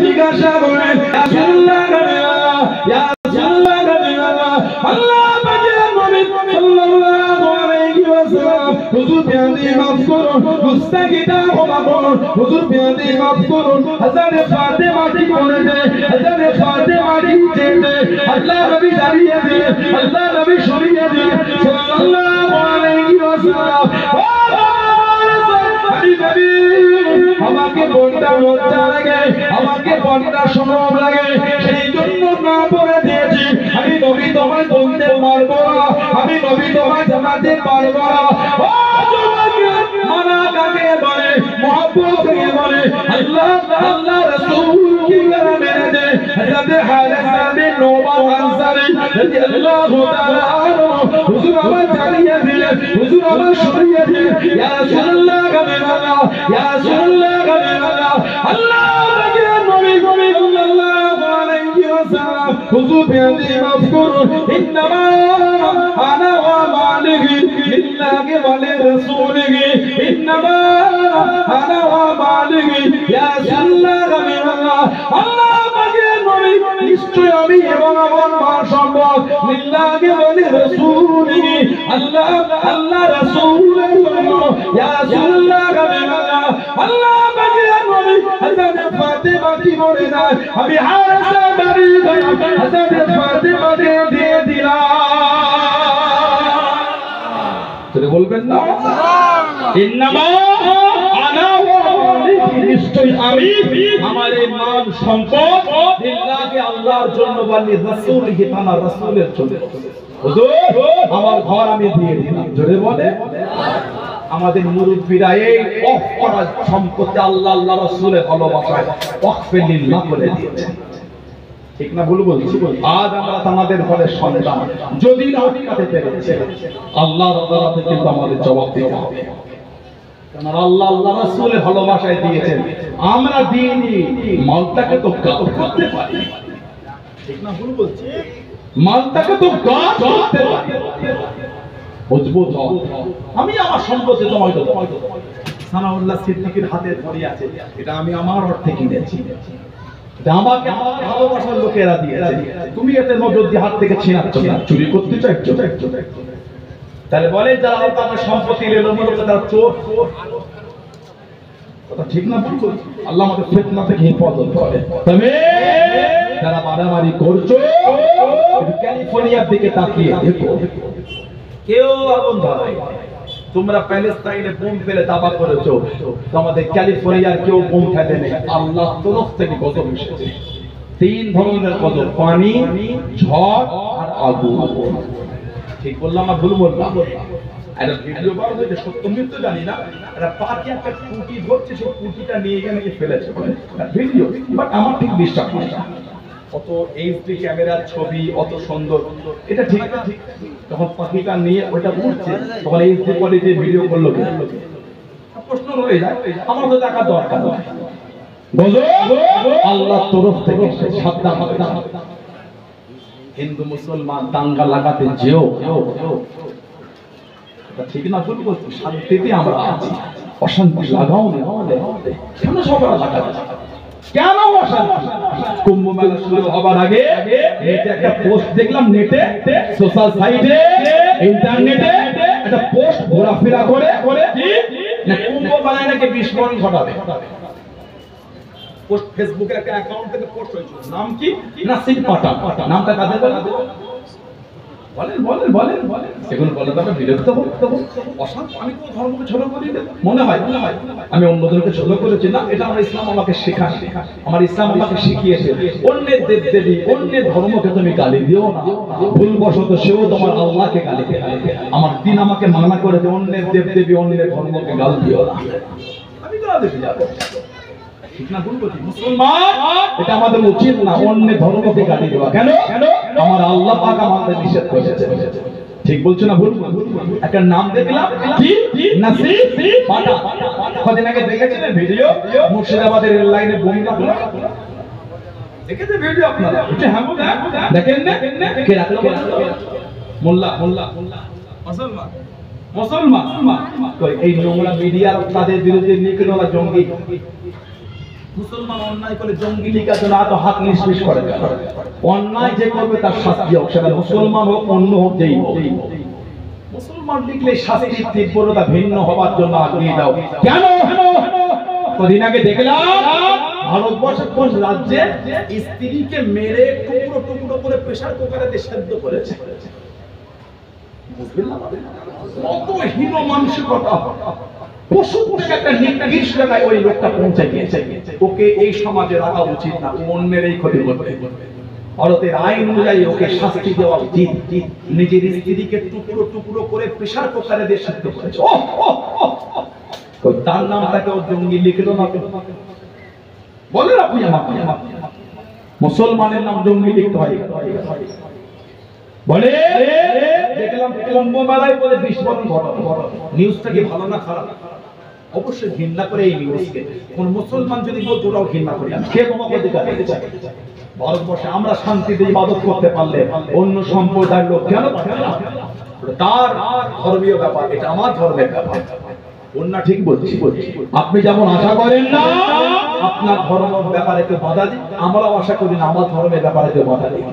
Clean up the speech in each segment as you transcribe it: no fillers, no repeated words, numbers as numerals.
জিজ্ঞাসা করেন রাসূলুল্লাহ ইয়া রাসূলুল্লাহ আল্লাহ পাকের নবী সাল্লাল্লাহু আলাইহি ওয়াসাল্লাম হুজুর বিয়াদি মাফ করুন মুস্তাকিদা ক্ষমা করুন হুজুর বিয়াদি মাফ করুন হযরত ফাতেমা কি করেছে হযরত ফাতেমা কি চেয়েছে আল্লাহ নবী দাঁড়িয়ে দিয়ে আল্লাহ নবী সরিয়ে দিয়ে সাল্লাল্লাহু আলাইহি ওয়াসাল্লাম আমাকে বলটা লজ্জা লাগে আমাকে বলটা শরম লাগে সেই জন্য না পড়ে দিয়েছি আমি নবী তোমায় বলতে পারবো না আমি নবী তোমায় জানাতে পারবো না ও যুবক মানা কাকে বলে মহব্বত কাকে বলে আল্লাহ আল্লাহ রাসূল কি করে মেনে দে হযরত হারিসা বিন নোমান আনসারী রাদিয়াল্লাহু তাআলা আনহু হুজুর আমার জানিয়ে দিলেন হুজুর আমার সরিয়ে দিলেন ইয়া রাসূলুল্লাহ কাবিরাল্লাহ ইয়া রাসূলুল্লাহ কাবিরাল্লাহ আল্লাহ পাকের নবী সাল্লাল্লাহু আলাইহি ওয়াসাল্লাম হুজুর বিয়াদি মাফ করুন ইন্নামা আনা ওয়া মালিকি লিল্লাহি ওয়া লিরাসূলিহি ইন্নামা আনা ওয়া মালিকি ইয়া রাসূলুল্লাহ কাবিরাল্লাহ আল্লাহ পাকের নবী নিশ্চয় আমি এবং আমার মা সম্পদ লিল্লাহি ওয়া লিরাসূলিহি আল্লাহ আল্লাহ রাসূলের জন্য ইয়া রাসূলুল্লাহ কাবিরাল্লাহ আল্লাহ পাকের নবী হযরত ফাতেমা কি বলে না আমি হারিসা বাড়ি গয়া হযরত ফাতেমা কে দিয়ে দিলাম তো বলবেন না ইন্নামা আনা ওয়া মালিকি নিশ্চয় আমি আমার এই মান সম্পদ লিল্লাহি আল্লাহর জন্য বলি রাসূলিহি তাআলা রাসূলের জন্য হুজুর আমার ঘর আমি দিয়ে দিলাম জোরে বলে আমাদের মুরব্বিরা এই ওয়াকফ করা সম্পত্তি আল্লাহ আল্লাহ রাসূলের ভালোবাসায় ওয়াকফে লিল্লাহ করে দিয়েছেন ঠিক না ভুল বলছি আজ আমরা আমাদের ঘরের সন্তান যদি না আটকাতে পেরেছে আল্লাহর আদালতে কিন্তু আমাদের জবাব দিতে হবে কারণ আল্লাহ আল্লাহ রাসূলের ভালোবাসায় দিয়েছেন আমরা দিইনি মালটাকে তো গাছ করতে পারি ঠিক না ভুল বলছি মালটাকে তো গাছ করতে পারি মজবুত হও আমি আমার সম্পত্তি তোমায় দেব সানাউল্লাহ সিদ্দিকীর হাতে ধরে আছে এটা আমি আমার অর্থে কিনেছি এটা আমাকে আমার ভালোবাসার লোকেরা দিয়েছে তুমি এতে নজর দিয়ে হাত থেকে ছিনাচ্ছ না চুরি করতে চাইছো তাহলে বলে যারা আমার সম্পত্তি এলো মূলত তারা চোর কথা ঠিক না ভুল করছি আল্লাহ আমাদের ফিতনা থেকে হেফাজত করে তবে যারা মারামারি করছো ক্যালিফোর্নিয়ার দিকে তাকিয়ে দেখো কেউ আগুন ধরায় তোমরা প্যালেস্টাইনে বোম ফেলে দাবা করেছো তোমাদের ক্যালিফোর্নিয়ার কেউ বোম ফেলে নেই আল্লাহর তরফ থেকে গজব এসেছে তিন ধরনের গজব পানি ঝড় আর আগুন ঠিক বললাম না ভুল বললাম একটা ভিডিও বার হয়েছে সত্য মিথ্যা জানি না একটা পাখি একটা পুঁটি ধরছে সেই পুঁটিটা নিয়ে গিয়ে নাকি ফেলেছে ভিডিও বাট আমার ঠিক বিশ্বাস হয় না অত এইচডি ক্যামেরার ছবি অত সুন্দর এটা ঠিক না তখন পাখিটা নিয়ে ওটা উঠছে তখন এইচডি কোয়ালিটির ভিডিও করলো প্রশ্ন রয়ে যায় আমার তো টাকা দরকার আল্লাহর তরফ থেকে সাবধান হিন্দু মুসলমান দাঙ্গা লাগাতে যেও ঠিক না ভুল বলছি শান্তিতে আমরা আছি অশান্তি লাগাও না কেন সবার লাগাতে কেন অশান্তি কুম্ভ মেলা শুরু হবার আগে নেটে একটা পোস্ট দেখলাম নেটে সোশ্যাল সাইটে ইন্টারনেটে একটা পোস্ট ঘোরাফেরা করে কি না কুম্ভ মেলায় নাকি বিস্ফোরণ ঘটাবে পোস্ট ফেসবুকের একটা অ্যাকাউন্ট থেকে পোস্ট হয়েছিল নাম কি নাসির পাঠান নামটা কাদের বলেন সেগুলো বলে তবে বিরক্ত অশান্ত আমি কোন ধর্মকে ছোট করি মনে হয় আমি অন্য ধর্মকে ছোট করেছি না এটা আমার ইসলাম আমাকে শেখায় আমার ইসলাম আমাকে শিখিয়েছে অন্যের দেব দেবী অন্যের ধর্মকে তুমি গালি দিও না ভুলবশত সেও তোমার আল্লাহকে গালি দেয় আমার দিন আমাকে মানা করেছে অন্যের দেব দেবী অন্যের ধর্মকে গাল দিও না আমি গালি দিতে যাবো ঠিক না ভুল বলছি মুসলমান এটা আমাদের উচিত না অন্য ধর্মকে গালি দেওয়া কেন আমার আল্লাহ পাক আমাদের নিষেধ করেছে ঠিক বলছো না ভুল একটা নাম দেখলাম কি নাসির পাটা কদিন আগে দেখেছিলেন ভিডিও মুর্শিদাবাদের রেল লাইনে বোম লাগলো দেখেছেন ভিডিও আপনারা এটা হ্যাঁ দেখেন না কে রাখলো মোল্লা মুসলমান কই এই নোংরা মিডিয়ার তাদের বিরুদ্ধে নিকটলা জঙ্গি মুসলমান অন্যায় করে জঙ্গি লীগের জন্য এত হাত নিষ্পিস করে, অন্যায় যে করবে তার শাস্তি হোক, সেটা মুসলমান হোক অন্য হোক যেই হোক। মুসলমান লিখলে শাস্তির তীব্রতা ভিন্ন হবার জন্য আগিয়ে দাও। কেন? কদিন আগে দেখলাম ভারতবর্ষের কোন রাজ্যে স্ত্রীকে মেরে টুকরো টুকরো করে প্রেসার কুকারে দিয়ে সেদ্ধ করেছে। কত হীন মানসিকতা, পশু থেকে একটা নিকৃষ্ট জায়গায় ওই লোকটা পৌঁছে গিয়েছে। ওকে এই সমাজে রাখা উচিত না, অন্যের এই ক্ষতি করবে। ভারতের আইন অনুযায়ী ওকে শাস্তি দেওয়া উচিত। নিজের স্ত্রীকে টুকরো টুকরো করে প্রেসার কুকারে দিয়ে সেদ্ধ করেছে। তার নামটাকে ও জঙ্গি লিখলো না? বলেন আপনি আমাকে, মুসলমানের নাম জঙ্গি লিখতে হয়? বলে দেখলাম কুম্ভ মেলায় বলে বিস্ফোরণ ঘটানো। নিউজটা কি ভালো না খারাপ? অবশ্যই ঘৃণা করে এই নিউজকে। কোন মুসলমান যদি বলতো ওরাও ঘৃণা করে। কে তোমাকে অধিকার দিতে চায়? ভারতবর্ষে আমরা শান্তিতে ইবাদত করতে পারলে অন্য সম্প্রদায়ের লোক কেন পারে না? তার ধর্মীয় ব্যাপার, এটা আমার ধর্মের ব্যাপার। অন্যা ঠিক বলছি। আপনি যেমন আশা করেন না আপনার ধর্মের ব্যাপারে কেউ বাধা দিই, আমরাও আশা করি না আমার ধর্মের ব্যাপারে কেউ বাধা দিই।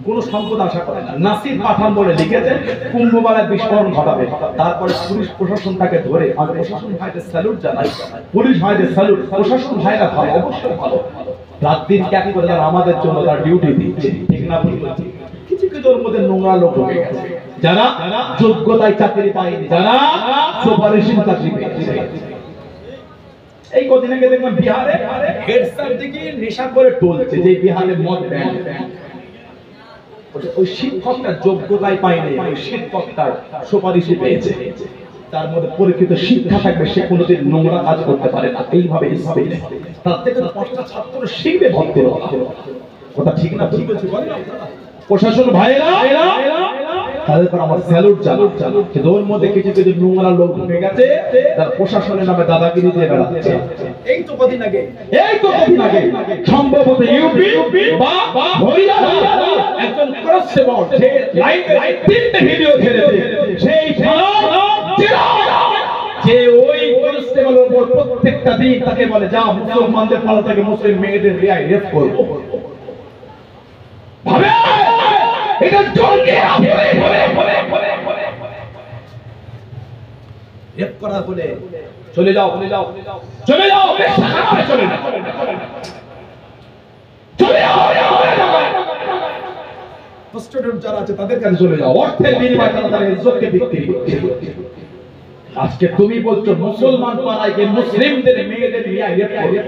কোন সম্পদ আশা করে না। নাসির পাঠান বলে লিখেছে কুম্ভ মেলায় বিস্ফোরণ ঘটাবে, তারপরে পুলিশ প্রশাসন তাকে ধরে। আমি প্রশাসন ভাইদের স্যালুট জানাই, পুলিশ ভাইদের স্যালুট। প্রশাসন ভাইরা ভালো, অবশ্যই ভালো। রাত দিন ত্যাগ করে তারা আমাদের জন্য তার ডিউটি দিচ্ছে, ঠিক না? কিছু কিছুর মধ্যে নোংরা লোক ঢুকে গেছে, যারা যোগ্যতায় চাকরি পায়নি, যারা সুপারিশি চাকরি পেয়েছে। এই কদিন আগে দেখলাম বিহারে হেড স্যার দিকে নেশা করে টলছে যে বিহারে মদ ব্যান। ওই শিক্ষকটা যোগ্যতায় পায়নি, ওই শিক্ষকটার সুপারিশি পেয়েছে। তার মধ্যে পরীক্ষিত শিক্ষা থাকবে, সে কোনোদিন নোংরা কাজ করতে পারে না। এইভাবে স্কুলে তার থেকে ৫টা ছাত্র শিখবে ভক্তের কথা, ঠিক না? ঠিক আছে বলেন প্রশাসন ভাইরা, তাদের পর আমার স্যালুট জানাই। কিন্তু ওর মধ্যে কিছু কিছু নোংরা লোক ঢুকে গেছে, তারা প্রশাসনের নামে দাদাগিরি দিয়ে বেড়াচ্ছে। এই তো কদিন আগে সম্ভবত ইউপি বা হরিয়ানা একজন কনস্টেবল সে লাইভে 3টে ভিডিও ছেড়েছে। সেই যে ওই কনস্টেবলের উপর প্রত্যেকটা দিন তাকে বলে যা মুসলমানদের পালা থেকে মুসলিম মেয়েদের রেপ করবো। ভাবে এটা জঙ্গি রেপ করা বলে চলে যাও, চলে যাও, চলে যাও, চলে যাও, চলে যাও। প্রস্টিটিউট যারা আছে তাদের কাছে চলে যাও। অর্থের বিনিময়ে তারা তাদের ইজ্জতকে বিক্রি করছে। আজকে তুমি বলছো মুসলমান পাড়ায় গিয়ে মুসলিমদের মেয়েদের নিয়ে রেপ করে।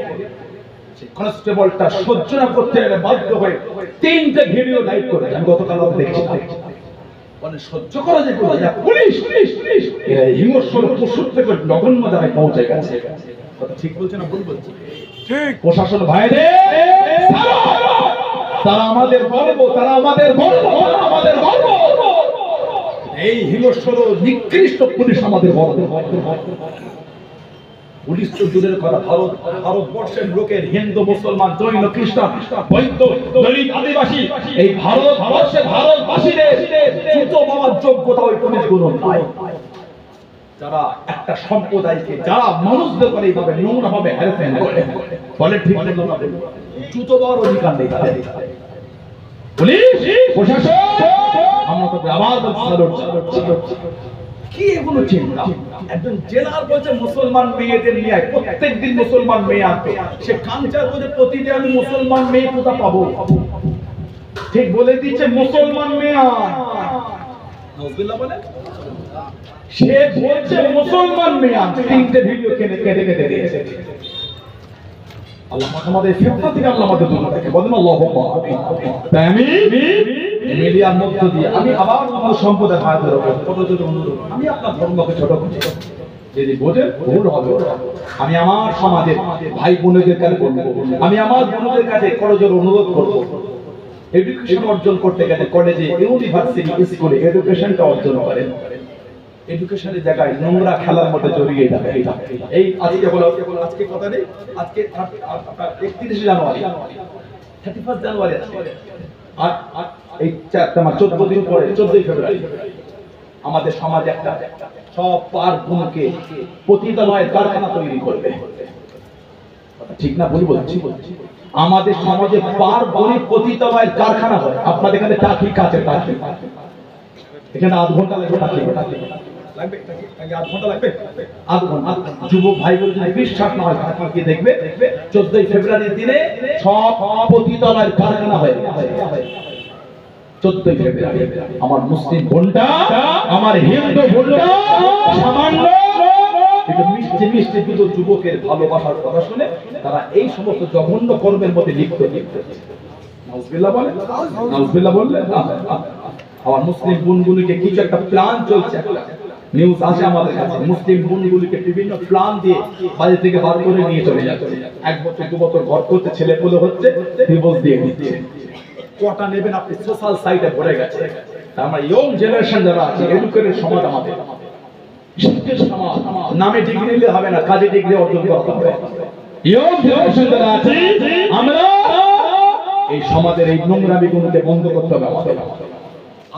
কনস্টেবলটা সহ্য না করতে বাধ্য হয়ে 3টে ভিডিও লাইভ করে। আমি গতকাল দেখছি, মানে সহ্য করা যে পুলিশ হিংস্র পশুর থেকে নগণ্য জায়গায় পৌঁছে গেছে। কথা ঠিক বলছে না ভুল বলছে? ঠিক। প্রশাসন ভাইদের তারা আমাদের গর্ব, তারা আমাদের গর্ব, আমাদের গর্ব। এই হিংস্র নিকৃষ্ট পুলিশ আমাদের গর্ব। পুলিশ তো দূরের কথা, ভারতবর্ষের লোকের হিন্দু, মুসলমান, জৈন, খ্রিস্টান, বৌদ্ধ, দলিত, আদিবাসী, এই ভারতবাসীদের জুতো মারার যোগ্যতা ওই পুলিশগুলো নাই। যারা একটা সম্প্রদায়কে, যারা মানুষদের করে এইভাবে নোংরা ভাবে হ্যারাসমেন্ট করে, বলে ঠিক জুতো মারার অধিকার নেই তাদের। পুলিশ প্রশাসন আমরা তো আবার কি এগুলো চিন্তা? একজন জেলার বলছে মুসলমান মেয়েদের নিয়ে প্রত্যেকদিন মুসলমান মেয়ে আসবে, সে কাঞ্চার বলছে প্রতিদিন আমি মুসলমান মেয়ে কোথা পাবো? ঠিক বলে দিচ্ছে মুসলমান মেয়ে বলে, সে বলছে মুসলমান মেয়ে 3টে ভিডিও কেটে দিয়েছে। আল্লাহ আমাদের ফিতনা থেকে আল্লাহ আমাদের দূর রাখে। বলেন আল্লাহুম্মা আমিন। তাই আমি মিডিয়ার মধ্য দিয়ে আমি আবার আমার সম্প্রদায়ের ভাইদের উপর কতজন অনুরোধ, আমি আপনার ধর্মকে ছোট করছি, যদি বোঝেন ভুল হবে। আমি আমার সমাজের ভাই বোনদের কাছে বলবো, আমি আমার বোনদের কাছে করজোর অনুরোধ করবো, এডুকেশন অর্জন করতে গেলে কলেজে, ইউনিভার্সিটি, স্কুলে এডুকেশনটা অর্জন করেন। এডুকেশনের জায়গায় নোংরা খেলার মধ্যে জড়িয়ে যাবে। এই আজকে হলো, আজকে কথা নেই, আজকে 31 জানুয়ারি, 31 জানুয়ারি আর এই 14 দিন পরে 14 ফেব্রুয়ারি আমাদের সমাজে একটা সব পার্কগুলোকে পতিতালয়ের কারখানা তৈরি করবে। ঠিক না ভুল বলছি? আমাদের সমাজে পার গরিব পতিতালয়ের কারখানা হয়। আপনাদের এখানে টাকি কাছে টাকি, এখানে আধ ঘন্টা লাগবে, লাগবে আধ ঘন্টা লাগবে, আধ ঘন্টা। যুবক ভাই বলে যদি বিশ্বাস না হয় গিয়ে দেখবে 14 ফেব্রুয়ারির দিনে সব পতিতালয়ের কারখানা হয়। 14 ফেব্রুয়ারি আমার মুসলিম বোনটা, আমার হিন্দু বোনটা সামান্য মিষ্টি মিষ্টি দুটো যুবকের ভালোবাসার কথা শুনে তারা এই সমস্ত জঘন্য কর্মের মধ্যে লিপ্ত। নাউজুবিল্লাহ বলে, নাউজুবিল্লাহ বললে আমার মুসলিম বোনগুলিকে কিছু একটা প্ল্যান চলছে, নিউজ আসে আমাদের কাছে, মুসলিম বোনগুলিকে বিভিন্ন প্ল্যান দিয়ে বাড়ি থেকে বার করে নিয়ে চলে যাচ্ছে। 1 বছর 2 বছর ঘর করতে ছেলে পেলে হচ্ছে, ডিভোর্স দিয়ে দিচ্ছে। কটা নেবেন আপনি? সোশ্যাল সাইটে ভরে গেছে। আমরা ইয়ং জেনারেশন যারা আছে, এডুকেটেড সমাজ, আমাদের শিক্ষিত সমাজ, নামে ডিগ্রি নিলে হবে না, কাজে ডিগ্রি অর্জন করতে হবে। ইয়ং জেনারেশন যারা আছে, আমরা এই সমাজের এই নোংরামি গুলোকে বন্ধ করতে হবে আমাদের।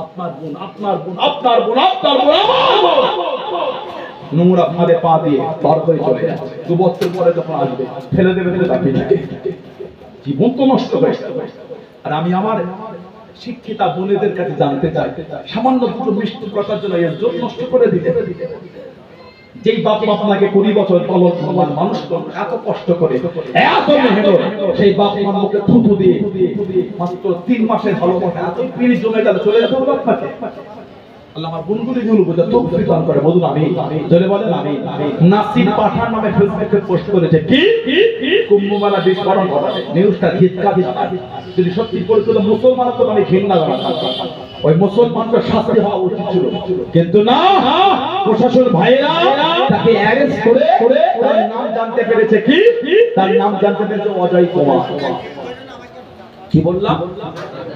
আপনার বোন, আপনার বোন, আপনার বোন, আপনার বোন, নোংরা ফাঁদে পা দিয়ে পার করে চলে যাচ্ছে। 2 বছর পরে যখন আসবে ফেলে দেবে, ফেলে দাবি থাকে, জীবন তো নষ্ট হয়ে যাবে। আর আমি আমার শিক্ষিতা বোনেদের কাছে জানতে চাই, সামান্য দুটো মিষ্টি কথার জন্য ইজ্জত নষ্ট করে দিতে? যেই বাপ আপনাকে 20 বছর পালন মানুষ এত কষ্ট করে, এত মেহনত, সেই বাপ মার মুখে থুতু দিয়ে মাত্র 3 মাসের ভালোবাসা এত পিড়ি জমে গেল, চলে যেতে হবে আপনাকে। আল্লাহ আমার গুণগুলি বোঝা তৌফিক দান করে। বলুন আমি, জোরে বলেন আমি। নাসির পাঠান নামে ফেসবুকে পোস্ট করেছে কি কুম্ভ মেলা বিস্ফোরণ ঘটাবে, নিউজটা ধিক্কা দিচ্ছে। যদি সত্যি পরিচিত মুসলমান তো আমি ঘৃণা জানাতাম, ওই মুসলমানকে শাস্তি হওয়া উচিত ছিল, কিন্তু না, প্রশাসন ভাইরা তাকে অ্যারেস্ট করে তার নাম জানতে পেরেছে কি, তার নাম জানতে পেরেছে অজয় কুমার। কি বললাম?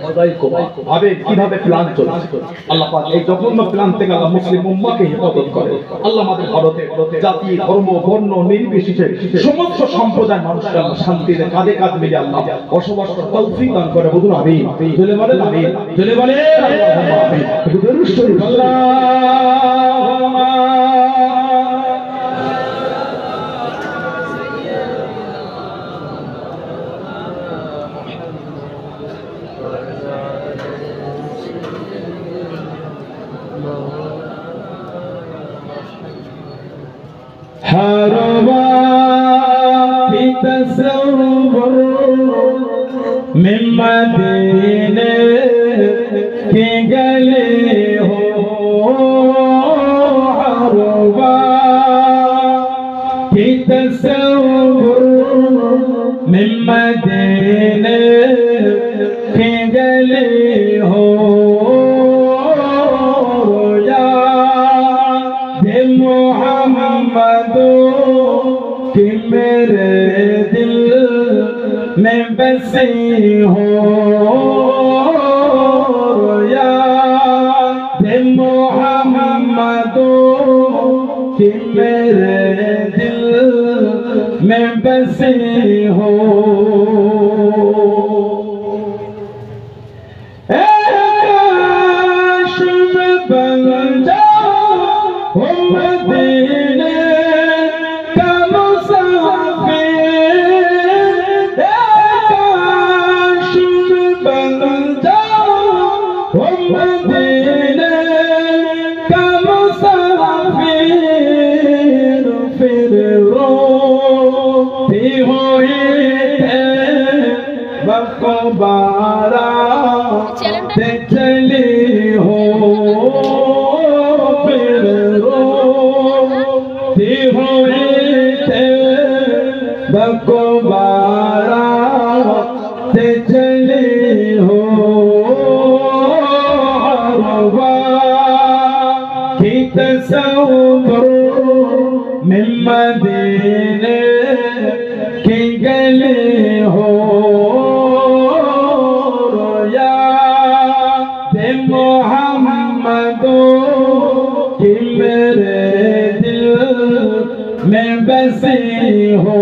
অজয় কুমার। ভাবে কিভাবে প্ল্যান চলছে। আল্লাহ পাক এই জঘন্য প্ল্যান থেকে আল্লাহ মুসলিম উম্মাহকে হেফাজত করে। আল্লাহ আমাদের ভারতে জাতি, ধর্ম, বর্ণ নির্বিশেষে সমস্ত সম্প্রদায়ের মানুষকে আল্লাহ শান্তিতে কাঁধে কাঁধ মিলে আল্লাহ বসবাস করার তৌফিক দান করে। বলুন আমিন। জোরে বলেন আমিন, জোরে বলেন আল্লাহুম্মা আমিন। দরুদ শরীফ আল্লাহুম্মা हरवा की तस्वुर में मदीने के गले हो, हरवा की तस्वुर में मदीने के गले हो, कि मेरे दिल में बसी हो, याद मोहम्मदो कि मेरे दिल में बसी हो। चली हो फिर रोती हुई थे बकोबारा ते चली हो, हरवा की तस्वुर में मदीने की गली हो, मोहम्मदो कि मेरे दिल में बसी हो।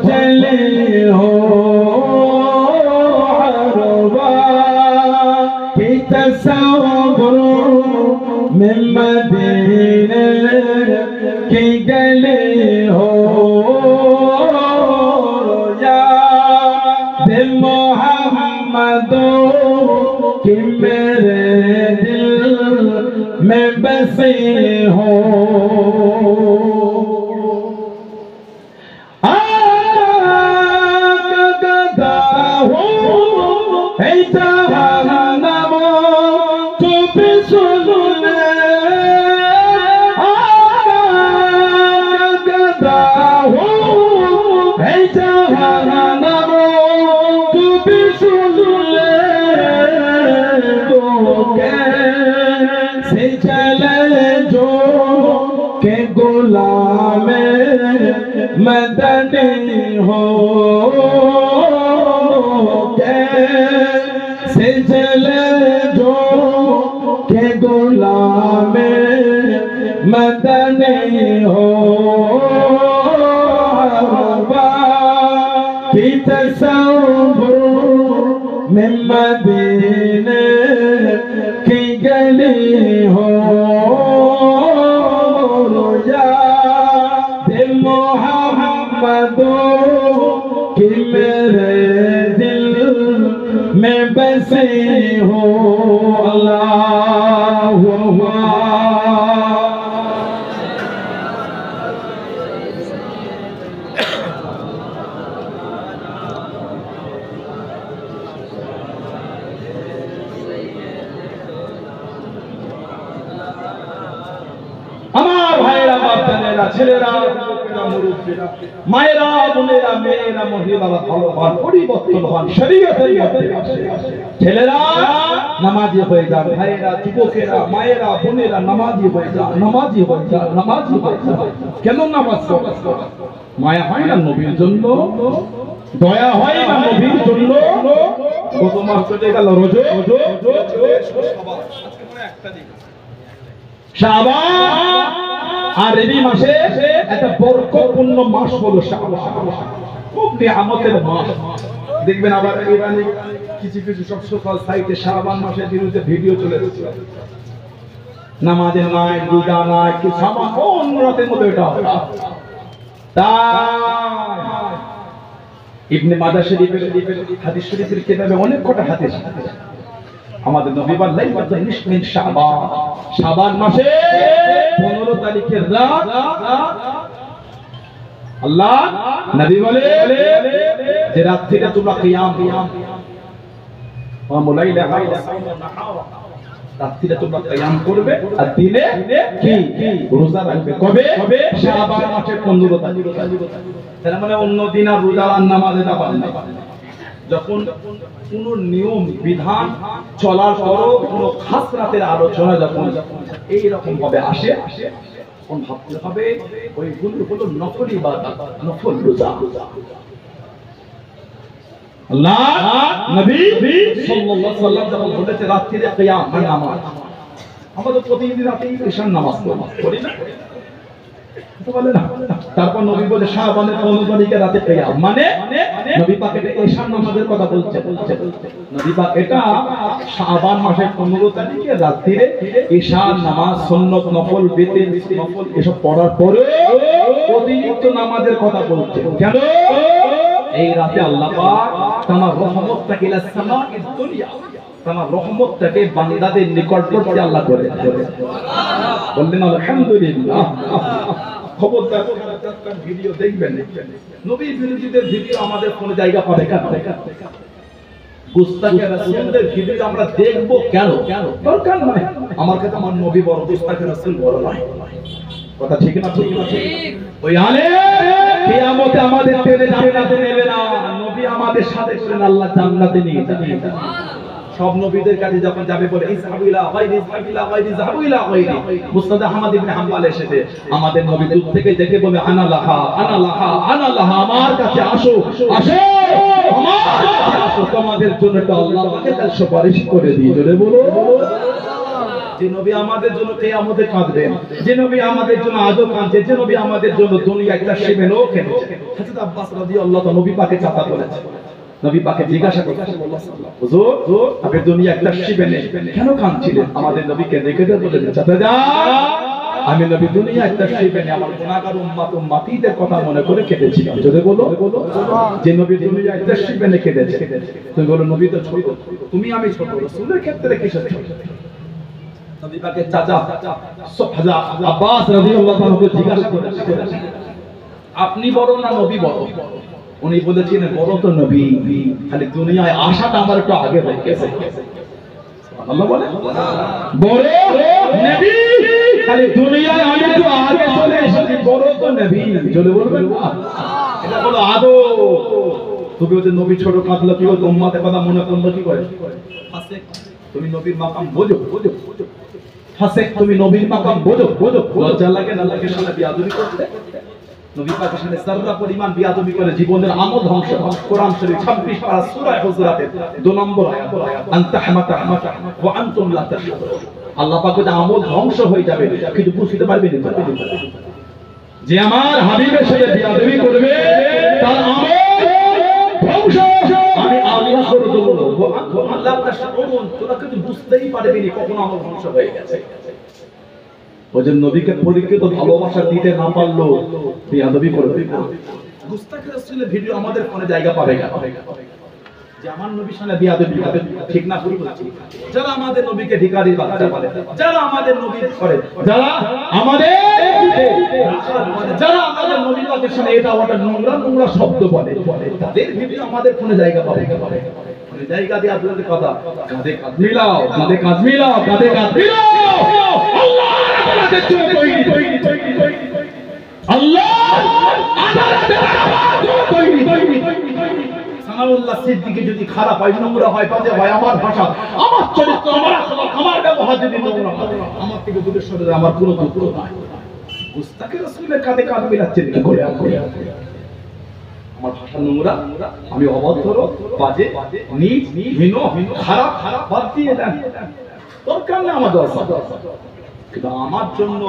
चले हो अरबा की तस्वुर में मदीने की गली हो याद मोहम्मदो कि मेरे दिल में बसे हो मदनी हो कैसे जले जो के गुलाम मदनी हो की तस्वुर में मदीने की गली हो कि मेरे दिल में बसे हो अल्लाह আমার ভাইরা বাচ্চারা ছেলেরা মায়েরা বোনেরা মেয়েরা মহিলারা ভালো হন পরিবর্তন হন শরীয়তের মধ্যে ছেলেরা নামাজি হয়ে যান ভাইরা যুবকেরা মায়েরা বোনেরা নামাজি হয়ে যান নামাজি হয়ে যান নামাজি হয়ে যান কেন নামাজ পড়ো মায়া হয় না নবীর জন্য দয়া হয় না নবীর জন্য কত মাস চলে গেল রোজা শাবান আর রবি মাসে একটা বরকতপূর্ণ মাস হলো শাবান খুব নিয়ামতের মাস দেখবেন আবার ইরানি কিছু কিছু সব সোশ্যাল সাইটে শাবান মাসের বিরুদ্ধে ভিডিও চলে যাচ্ছে নামাজের নাই রোজা নাই কি শাবান কোন রাতের মধ্যে এটা তাই ইবনে মাজাহ শরীফের হাদিস শরীফের কিতাবে অনেক কটা হাদিস আমাদের নবী বললেন মিন শাবান শাবান মাসে 15 তারিখের রাত আল্লাহ নবী বলে যে রাত থেকে তোমরা কিয়াম ওয়া মুলাইলা রাত থেকে তোমরা কিয়াম করবে আর দিনে কি রোজা রাখবে কবে শাবান মাসের 15 তারিখ তার মানে অন্য দিন আর রোজা আর নামাজ এটা পালন না যখন কোন নিয়ম বিধান চলার পরও কোন খাস রাতের আলোচনা যখন এই রকম ভাবে আসে তখন ভাবতে হবে ওইগুলো হলো নফল ইবাদত নফল রোজা আল্লাহ নবী সাল্লাল্লাহু আলাইহি ওয়াসাল্লাম যখন বলেছে রাত্রিতে কিয়াম মানে নামাজ আমরা তো প্রতিদিন রাতে ঈশার নামাজ পড়ি না বলে না তারপর নবী বলে শাবানের 15 তারিখে রাতে কিয়াম মানে নবী পাক এটা ঈশার নামাজের কথা বলছে নবী পাক এটা শাবান মাসের 15 তারিখে রাতে ঈশার নামাজ সুন্নাত নফল বিতির নফল এসব পড়ার পরে অতিরিক্ত নামাজের কথা বলছে কেন এই রাতে আল্লাহ পাক তার রহমতটাকে ইলা সামাঈদ দুনিয়া তার রহমতটাকে বান্দাদের নিকট করতে আল্লাহ করে বললেন আলহামদুলিল্লাহ খবরদার ভিডিও দেখবেন নবী বিরোধীদের ভিডিও আমাদের কোন জায়গা পাবে কেন গুস্তাখে রাসূলদের ভিডিও আমরা দেখব কেন দরকার নাই আমার কাছে আমার নবী বড় গুস্তাখে রাসূল বড় নয় কথা ঠিক না ঠিক ওই আলে কিয়ামতে আমাদের টেনে জান্নাতে নেবে না নবী আমাদের সাথে করেন আল্লাহ জান্নাতে নিয়ে যাবে সব নবীদের কাছে যখন যাবে বলে ইসহাবিলা যাহাবুইলা গায়রি মুসনাদ আহমদ ইবনে হাম্বল এসেছে আমাদের নবী দূর থেকে দেখে বলে আনা লাহা আমার কাছে আসো আমার কাছে আসো তোমাদের জন্য তো আল্লাহ পাকের কাছে সুপারিশ করে দিয়ে জোরে বলো যে নবী আমাদের জন্য কিয়ামতে কাঁদবেন, যে নবী আমাদের জন্য আজও কাঁদছে, যে নবী আমাদের জন্য দুনিয়া একটা শিবেনও কেঁদেছে। হযরত আব্বাস রাদিয়াল্লাহু তাআলা নবী পাকে চাচা বলেছে। নবী পাকে জিজ্ঞাসা করলেন, হুজুর আপনি দুনিয়া একটা শিবেনে কেন কাঁদছিলেন? আমাদের নবীকে দেখে বলেছেন, চাচা যা, আমি নবী দুনিয়া একটা শিবেনে আমার গুনাহগার উম্মতীদের কথা মনে করে কেঁদেছিলাম। যদি বলো যে নবী দুনিয়া একটা শিবেনে কেঁদেছে, তুমি বলো নবী তো ছোট, তুমি আমি ছোট, রাসূলের ক্ষেত্রে কিসের ছোট? নবী পাকের চাচা হযরত আব্বাস রাদিয়াল্লাহু তাআলাকে জিজ্ঞাসা করেছেন, আপনি বড় না নবী বড়? উনি বলেছিলেন বড় তো নবী, খালি দুনিয়ায় আসাটা আমার একটু আগে হয়ে গেছে। সুবহানাল্লাহ বলে, বড় নবী খালি দুনিয়ায় আমি একটু আগে চলে এসেছি, বড় তো নবী। চলে বলবেন না, এটা হলো আদব। তুমি ওদের নবী ছোট কাঁদলো কি হলো, উম্মতের কথা মনে করলো কি করে? ফাসেক, তুমি নবীর মাকাম বোঝো, ফাসেক তুমি নবীর মাকাম বোঝো। লজ্জা লাগে না লাগে সাথে বিয়াদবি করতে? নবী পাকের সাথে সাররা পরিমাণ বিয়াদবি করে জীবনের আমল ধ্বংস। কোরআন শরীফ 26 পারা সূরা হুজুরাতের 2 নম্বর আয়াত, আনতা হামাতা ওয়া আনতুম লা তাশকুরুন। আল্লাহ পাক বলে আমল ধ্বংস হয়ে যাবে কিন্তু বুঝতে পারবে না যে আমার হাবিবের সাথে বিয়াদবি করবে তার আমল ধ্বংস আমি আল্লাহ করে দেব। আল্লাহ তাশকুরুন, তোমরা কিন্তু বুঝতেই পারবে না কখন আমল ধ্বংস হয়ে গেছে। ওজন নবীকে পরিচিত ভালোবাসা দিতে না পারলো বিয়াদবি করবে। গুস্তাখি রাসূলের ভিডিও আমাদের ফোনে জায়গা পাবে না যে আমার নবীর সাথে বিয়াদবি হবে, ঠিক না? ভুল বলছি? যারা আমাদের নবীকে ভিখারির বাচ্চা বলে, যারা আমাদের নবী করে, যারা আমাদের নবীর সাথে এটা ওটা নোংরা শব্দ বলে, তাদের ভিডিও আমাদের ফোনে জায়গা পাবে। জায়গা দিয়ে আপনাদের কথা কাঁধে কাঁধ মিলাও, কাঁধে কাঁধ মিলাও, কাঁধে কাঁধ মিলাও। আল্লাহ আমাদের জন্য তৈরি, আল্লাহ আমাদের তৈরি। সানাউল্লাহ সিদ্দিকী যদি খারাপ হয়, নোংরা হয়, বাজে হয়, আমার ভাষা, আমার চরিত্র, আমার ব্যবহার যদি নোংরা হয়, আমার থেকে দূরে সরে যায়, আমার কোনো দুঃখ নাই। গুস্তাখি রাসূলের কাঁধে কাঁধ মিলাচ্ছেন কি করে? আমার ভাষা নোংরা, আমি অভদ্র, বাজে, নীচ, হীন, খারাপ বাদ দিয়ে দেন, দরকার নেই আমার দরকার। কিন্তু আমার জন্য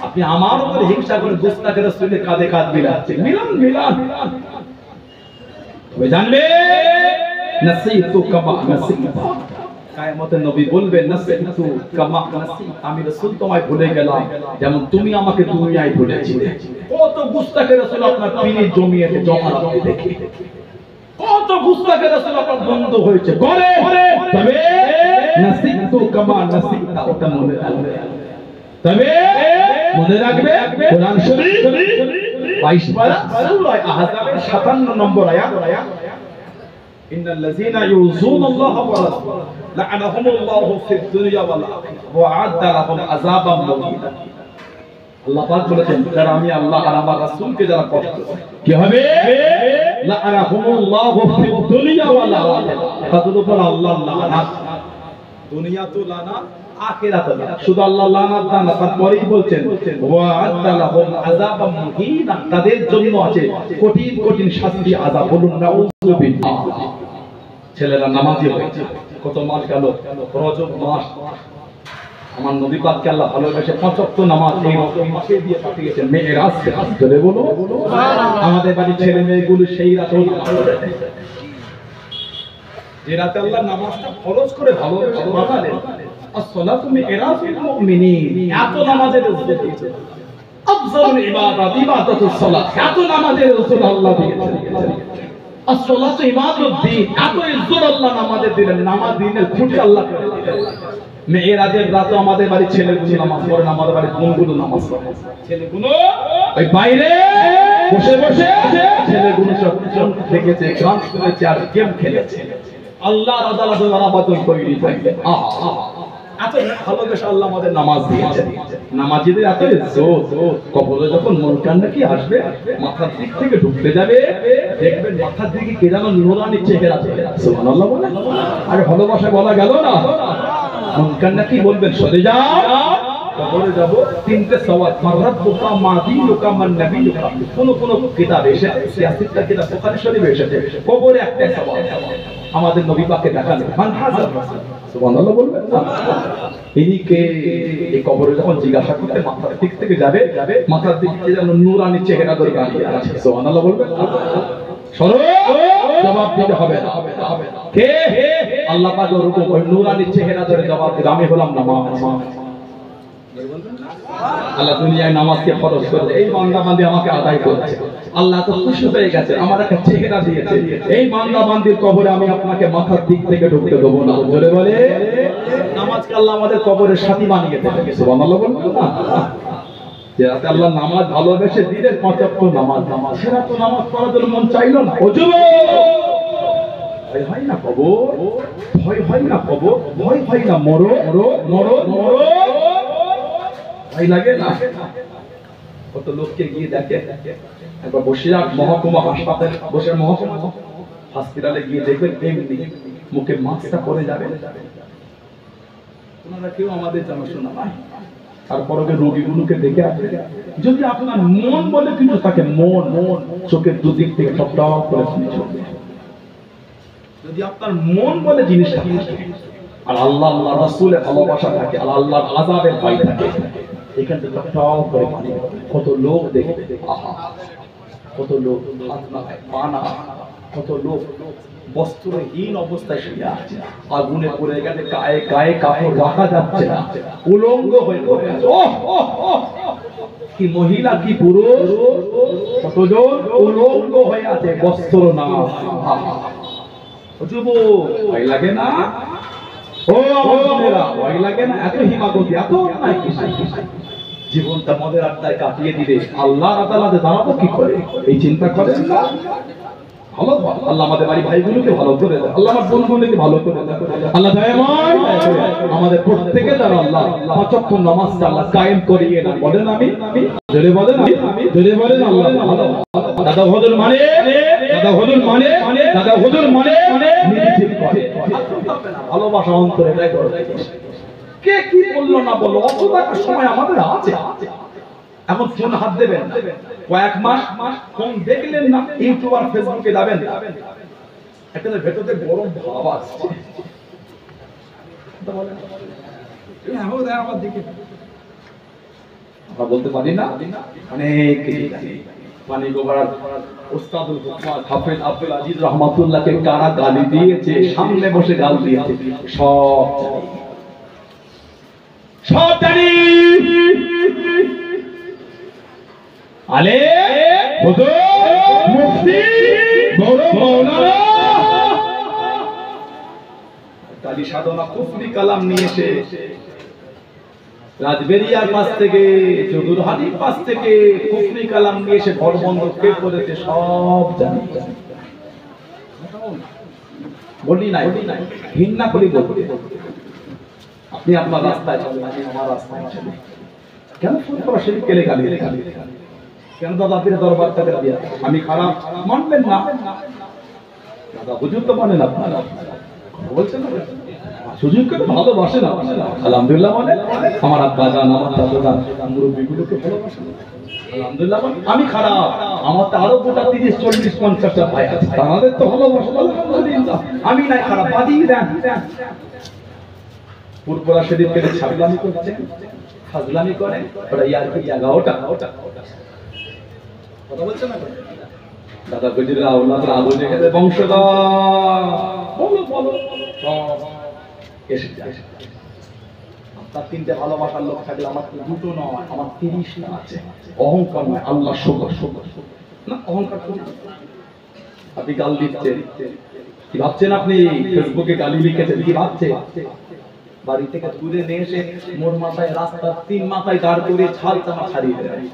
আপনি আমার উপরে হিংসা করে গুস্তাখি রাসূলের কাঁধে কাঁধ মিলাচ্ছেন। মিলান তবে জানবে নাসিতু কামা নাসিতা, কিয়ামতের নবী বলবেন নাসিতু কামা নাসিতা, আমি রাসূল তোমায় ভুলে গেলাম যেমন তুমি আমাকে দুনিয়ায় ভুলেছিলে। কত গুস্তাখি রাসূল আপনার পিনে জমিয়েছে, জমা রাখতে দেখি কত গুস্তাখি রাসূল আপনার বন্ধ হয়েছে করে। তবে নাসিতু কামা নাসিতা ওটা মনে রাখবে, তবে মনে রাখবে কোরআন শরীফ 22 পারা সূরা আহজাবের 57 নম্বর আয়াত, ইন্নাল্লাযীনা ইউযুনাল্লাহা ওয়া রাসূলাহু লা'আনাহুমুল্লাহু ফিদ দুনিয়া ওয়াল আখিরাহ ওয়া আ'আদ্দা লাহুম আযাবাম মুহিনা। আল্লাহ পাক বলেছেন যারা আমি আল্লাহ আর আমার রাসূলকে যারা কষ্ট করে কি হবে? লা'আনাহুমুল্লাহু ফিদ দুনিয়া ওয়াল আখিরাহ, তাদের উপর আল্লাহ লানাত, দুনিয়া তো লানাত, আখিরাত লানাত। শুধু আল্লাহ লানাত না, তারপরেই বলছেন ওয়া আ'আদ্দা লাহুম আযাবাম মুহিনা, তাদের জন্য আছে কঠিন কঠিন শাস্তি, আযাব। বলুন নাউযু বিল্লাহ। ছেলেরা নামাজি হয়েছে, কত মাস গেল, রজব মাস, আমার নবী পাককে আল্লাহ ভালোবেসে 5 ওয়াক্ত নামাজ এই রজব মাসে দিয়ে পাঠিয়েছেন মেরাজ কে। ধরে বলো আমাদের বাড়ির ছেলে মেয়েগুলো সেই রাতে যে রাতে আল্লাহ নামাজটা ফরজ করে ভালোবেসে পাঠালেন। as-salatu mi'rajul mu'minin, এত নামাজের ইজ্জত দিয়েছে। আফজালুল ইবাদাত ইবাদাতুস সালাত, এত নামাজের ইজ্জত আল্লাহ দিয়েছেন। as-salatu ইবাদাতুদ্দিন, এত ইজ্জত আল্লাহ নামাজের দিলেন। নামাজ দিনের খুঁটি আল্লাহ করে দিলেন। মেরাজের রাতে আমাদের বাড়ির ছেলেগুলো নামাজ পড়ে না, আমাদের বাড়ির বোনগুলো নামাজ পড়ে। ছেলেগুলো ওই বাইরে বসে বসে ছেলেগুলো সব দেখেছে, গান শুনেছে আর গেম খেলেছে। আল্লাহর আদালতে আবাদত তৈরি থাকবে। এত ভালোবেসে আল্লাহ আমাদের নামাজ দিয়েছেন। নামাজিদের এত ইজ্জত, কবরে যখন মুনকার নাকি আসবে, মাথার দিক থেকে ঢুকতে যাবে, দেখবেন মাথার দিকে কে যেন নূরানি চেহারা চলে আসে। সুবহানাল্লাহ বলে, আরে ভালোবাসা বলা গেল না, মুনকার নাকি বলবেন সরে যাও, কবরে যাব। 3টে সওয়াল, মারাব্বুকা মাদিনুকা মান নবিয়ুকা। কোন কিতাবে এসেছে, সিয়াসিতা কিতাব বুখারী শরীফে এসেছে, কবরে একটা সওয়াল আমাদের নবী পাককে দেখালেন, মান হাযা সুবহানাল্লাহ বলবেন না? ইনিকে এই কবরে যখন জিজ্ঞাসা করতে মাথার দিক থেকে যাবে, মাথার দিক থেকে যেন নূরানি চেহারা ধরে দাঁড়িয়ে আছে। সুবহানাল্লাহ বলবেন না? সরো, জবাব দিতে হবে না। কে? আল্লাহ পাক ওরকম ওই নূরানি চেহারা ধরে জবাব দিবে, আমি হলাম নামাজ। আল্লাহ দুনিয়ায় নামাজকে ফরজ করেছে, এই বান্দা বান্দি আমাকে আদায় করেছে, আল্লাহ তো খুশি হয়ে গেছে, আমার একটা চেহারা দিয়েছে, এই বান্দা বান্দির কবরে আমি আপনাকে মাথার দিক থেকে ঢুকতে দেবো না। জোরে বলে নামাজকে আল্লাহ আমাদের কবরের সাথী বানিয়ে দেবে। সুবহানাল্লাহ বলবেন না? যে আল্লাহ নামাজ ভালোবেসে দিলে ৫ ওয়াক্ত নামাজ, সেটা তো নামাজ পড়ার জন্য মন চাইলো না। ও যুবক, ভয় হয় না কবর, ভয় হয় না কবর, ভয় হয় না মরো মরো মরো মরো, ভয় লাগে না? কত লোককে গিয়ে দেখে, একবার বসিরহাট মহকুমা হাসপাতালে বসে, মহকুমা হসপিটালে গিয়ে দেখবেন এমনি মুখে মাস্কটা পরে যাবে, ওনারা কেউ আমাদের জানাশোনা নাই। তারপরে রোগীগুলোকে দেখে আসবে, যদি আপনার মন বলে কিন্তু তাকে মন চোখের দুদিক থেকে টপ করে শুনে চলবে। যদি আপনার মন বলে জিনিসটা আর আল্লাহ আল্লাহ রাসূলের ভালোবাসা থাকে, আর আল্লাহর আযাবের ভয় থাকে, এখান থেকে টপ করে পানি। কত লোক দেখবে, আহা কত লোক হাত না পা না, কত লোক বস্ত্রহীন অবস্থায় শুয়ে আছে, আগুনে পড়ে গেছে, গায়ে গায়ে কাপড় রাখা যাচ্ছে না, উলঙ্গ হয়ে পড়ে আছে। কি মহিলা কি পুরুষ, কতজন উলঙ্গ হয়ে আছে, বস্ত্র না। যুবক, ভয় লাগে না? ও আমার বোনেরা, ভয় লাগে না? এত হিমাগতি, এত অন্যায় জীবনটা মদের আড্ডায় কাটিয়ে দিলে আল্লাহর আদালতে দাঁড়াবো কি করে, এই চিন্তা করেন না? ভালো, আল্লাহ আমাদের বাড়ি ভাইগুলোকে ভালো করে দেয়, আল্লাহ আমার বোনগুলোকে ভালো করে দেয়, আল্লাহ দয়াময় আমাদের প্রত্যেকে দ্বারা আল্লাহ ৫ ওয়াক্ত নামাজটা আল্লাহ কায়েম করিয়ে না। বলেন আমি, জোরে বলেন, জোরে বলেন আল্লাহ। দাদা হুজুর মানে, দাদা হুজুর মানে, দাদা হুজুর মানে নিজে করে ভালোবাসা অন্তরে দেয়। কে কি বললো না বললো, অত টাকার সময় আমাদের আছে। এখন ফোন হাত দেবেন, কয়েক মাস ফোন দেখলেন না, ইউটিউব আর ফেসবুকে যাবেন, এখানে ভেতরে গরম ভাব আসছে। আমরা বলতে পারি না, অনেক পানি গোবরার ওস্তাদুল হুকমাত হাফেজ আব্দুল আজিজ রহমাতুল্লাহকে কারা গালি দিয়েছে, সামনে বসে গাল দিয়েছে, সব জানি। আলে হুজুর মুফতি বড় মাওলানা কালী সাধনা কুফরি কালাম নিয়েছে, রাজবেরিয়ার পাশ থেকে, চৌধুরীর পাশ থেকে কুফরি কালাম নিয়ে এসে ঘর বন্ধ কে করেছে সব জানি। বলি নাই, ঘৃণা করি বলতে, আপনি আপনার রাস্তায় চলেন, আমি আমার রাস্তায় চলি। কেন সরাসরি কেলে গালি, কেন দাদা আপনি দরবারটাকে দিয়া আমি খারাপ মানবেন না? দাদা হুজুর তো মানেন, আপনারা বলছেন না সুযোগকে তো ভালোবাসেন। আলহামদুলিল্লাহ মানে আমার আব্বা জান, আমার দাদা জান, মুরব্বীগুলোকে ভালোবাসেন। আলহামদুলিল্লাহ আমি খারাপ, আমার তো আরো গোটা ৩০-৪০-৫০টা ভাই আছে, তাদের তো ভালোবাসেন। আলহামদুলিল্লাহ আমি নাই খারাপ, বাদিয়ে দেন। পুরপুরা শরীফকে ছাগলামি করছে, ফাজলামি করে, ওটা ইয়ার কি জায়গা, ওটা কথা বলছে না দাদা গজিরা ওনাদের আলো দেখে বংশধর বলো বলো এসে যায়। আপনার ৩টে ভালোবাসার লোক থাকলে আমার ২টো নয়, আমার ৩০টা আছে। অহংকার নয়, আল্লাহ শুকর না, অহংকার করি। আপনি গাল দিচ্ছেন, কি ভাবছেন? আপনি ফেসবুকে গালি লিখেছেন, কি ভাবছেন? বাড়ি থেকে তুলে নিয়ে এসে মোর মাথায় রাস্তার ৩ মাথায় দাঁড় করে ছাল চামা ছাড়িয়ে দেয়।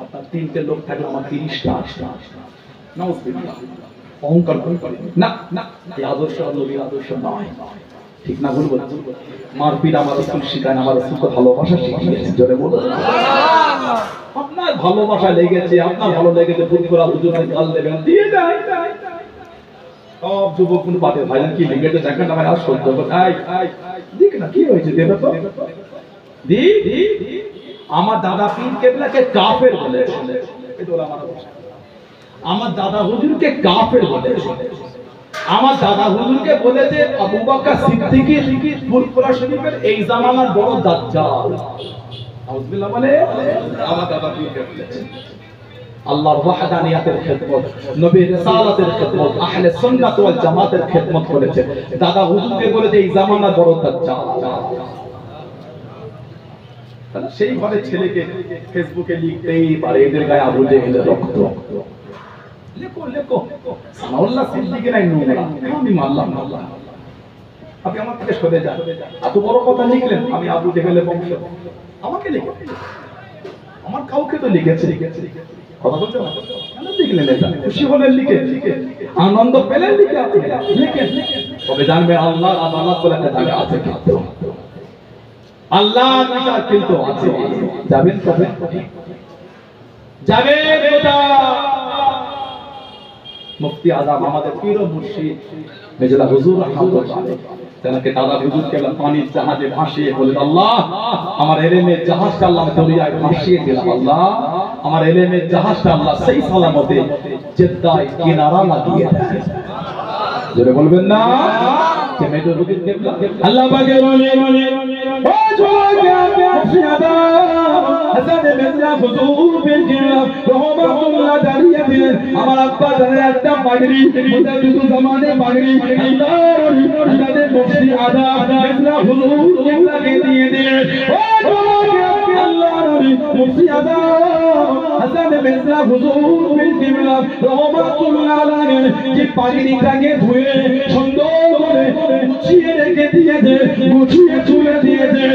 আপনার ৩টে লোক থাকলে আমার ৩০টা আসে। অহংকার করে না, না, এই আদর্শ নবীর আদর্শ নয়। ঠিক না বলবো? মারপিট আমার রাসূল শিখায় না, আমার রাসূলকে ভালোবাসা শিখিয়েছে। জোরে বলো আপনার ভালোবাসা লেগেছে, আপনার ভালো লেগেছে, ভুল করে হুজুরকে গাল দেবেন, দিয়ে যায়। সব যুবক কোন পাতে ভাই কি লেগেছে দেখেন না ভাই, আর সহ্য করতে দেখ না কি হয়েছে, দেবে তো দি। আমার দাদা পীর কেবলাকে কাফের বলেছে, আমার দাদা হুজুরকে কাফের বলেছে। আমার দাদা হুজুরকে বলেছে আবু বকর সিদ্দিকী ফুরফুরা শরীফের এই জামানার বড় দাজ্জাল। আউযুবিল্লাহ বলে আমার দাদা পীরকে বলেছে। আল্লাহর ওয়াহদানিয়াতের খিদমত, নবীর রিসালাতের খিদমত, আহলে সুন্নাত ওয়াল জামাতের খিদমত করেছে। দাদা হুজুরকে বলেছে এই জামানার বড় দাজ্জাল। সেই ঘরে ছেলেকে ফেসবুকে লিখতেই পারে এদের গায়ে আবু জেহেলের রক্ত। লেখো লেখো সানাউল্লাহ সিদ্দিকী নাই নোংরা, আমি মানলাম না। আপনি আমার থেকে সরে যান, এত বড় কথা লিখলেন আমি আবু জেহেলের বংশ, আমাকে লিখে আমার কাউকে তো লিখেছে কথা বলতে না, কেন লিখলেন এটা? খুশি হলেন লিখে, আনন্দ পেলেন লিখে, আপনি লিখে। তবে জানবে আল্লাহর আদালত বলে একটা জায়গা আছে, আল্লাহর বিচার কিন্তু আছে। যাবেন কবে? যাবেন কোথায়? মুফতি আযম আমাদের পীর ও মুর্শিদ মেজলা হুজুর রাহমাতুল্লাহ আলাইহি তেনাকে দাদা হুজুরকে পানির জাহাজে ভাসিয়ে বলেন, আল্লাহ আমার ইলমের জাহাজটা আল্লাহ দরিয়ায় ভাসিয়ে দিলাম, আল্লাহ আমার ইলমের জাহাজটা আল্লাহ সেই সালামতে জেদ্দায় কিনারা লাগিয়ে দেন। জোরে বলবেন না? কে মেজর হুজুর কেবলা আল্লাহ পাকের ওলি ও জোয়াকে মুফতি হাসান মেজলা হুজুর বিন কিরাম রহমাতুল্লাহ দাঁড়িয়ে দিলেন। আমার আব্বা জানের একটা পাগড়ি, মুজাদ্দিদুল জামানে পাগড়ি আল্লাহর ওলি হাসান মুফতি আযম মেজলা হুজুর কেবলাকে দিয়ে দিলেন। ও জোয়াকে আল্লাহর ওলি মুফতি আযম হাসান মেজলা হুজুর বিন কিরাম রহমাতুল্লাহ আলাইহি যে পাগড়িটাকে ধুয়ে সুন্দর করে গুছিয়ে রেখে দিয়েছে, গুছিয়ে তুলে দিয়েছে।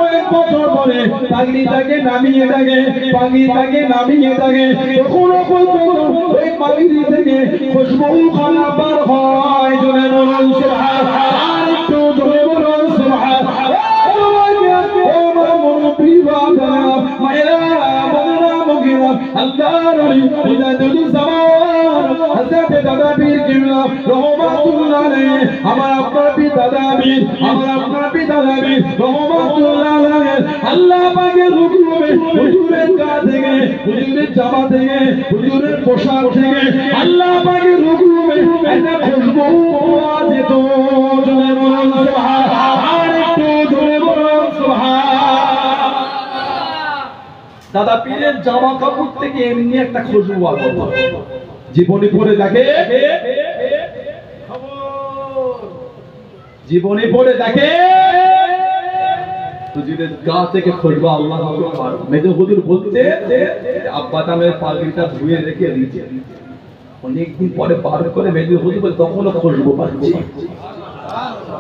কয়েক বছর পরে পাগড়িটাকে নামিয়ে থাকে, পাগড়িটাকে নামিয়ে থাকে, এখনো পর্যন্ত ওই পাগড়ি থেকে খুশবু খানা বার হয়। জোরে বলুন সুবহানাল্লাহ, আর একটু জোরে বলুন সুবহানাল্লাহ। মায়েরা বোনেরা মুগিরা আল্লাহর ওলি মুজাদ্দিদুল জামান হযরত দাদা পীর কিবলা রহমাতুল্লাহ আলাইহি, আমার আপনার পীর দাদা পীর, আমার আপনার পীর দাদা পীর রহমাতুল্লাহ আলাইহি আল্লাহ পাকের হুকুমে হুজুরের গা থেকে, হুজুরের জামা থেকে, হুজুরের পোশাক থেকে আল্লাহ পাকের হুকুমে একটা খুশবু পাওয়া যেত। জোরে বলুন সুবহানাল্লাহ, আর একটু জোরে বলুন সুবহানাল্লাহ। দাদা পীরের জামা কাপড় থেকে এমনি একটা খুশবু আসতো, জীবনী পড়ে দেখে, জীবনী পড়ে দেখে হুজুরের গা থেকে খুশবু। আল্লাহু আকবার। মেজো হুজুর বলতে আব্বা তামের পাগড়িটা ধুয়ে রেখে দিয়েছে, অনেকদিন পরে বার করে মেজো হুজুর বলে তখনও খুশবু পাচ্ছি।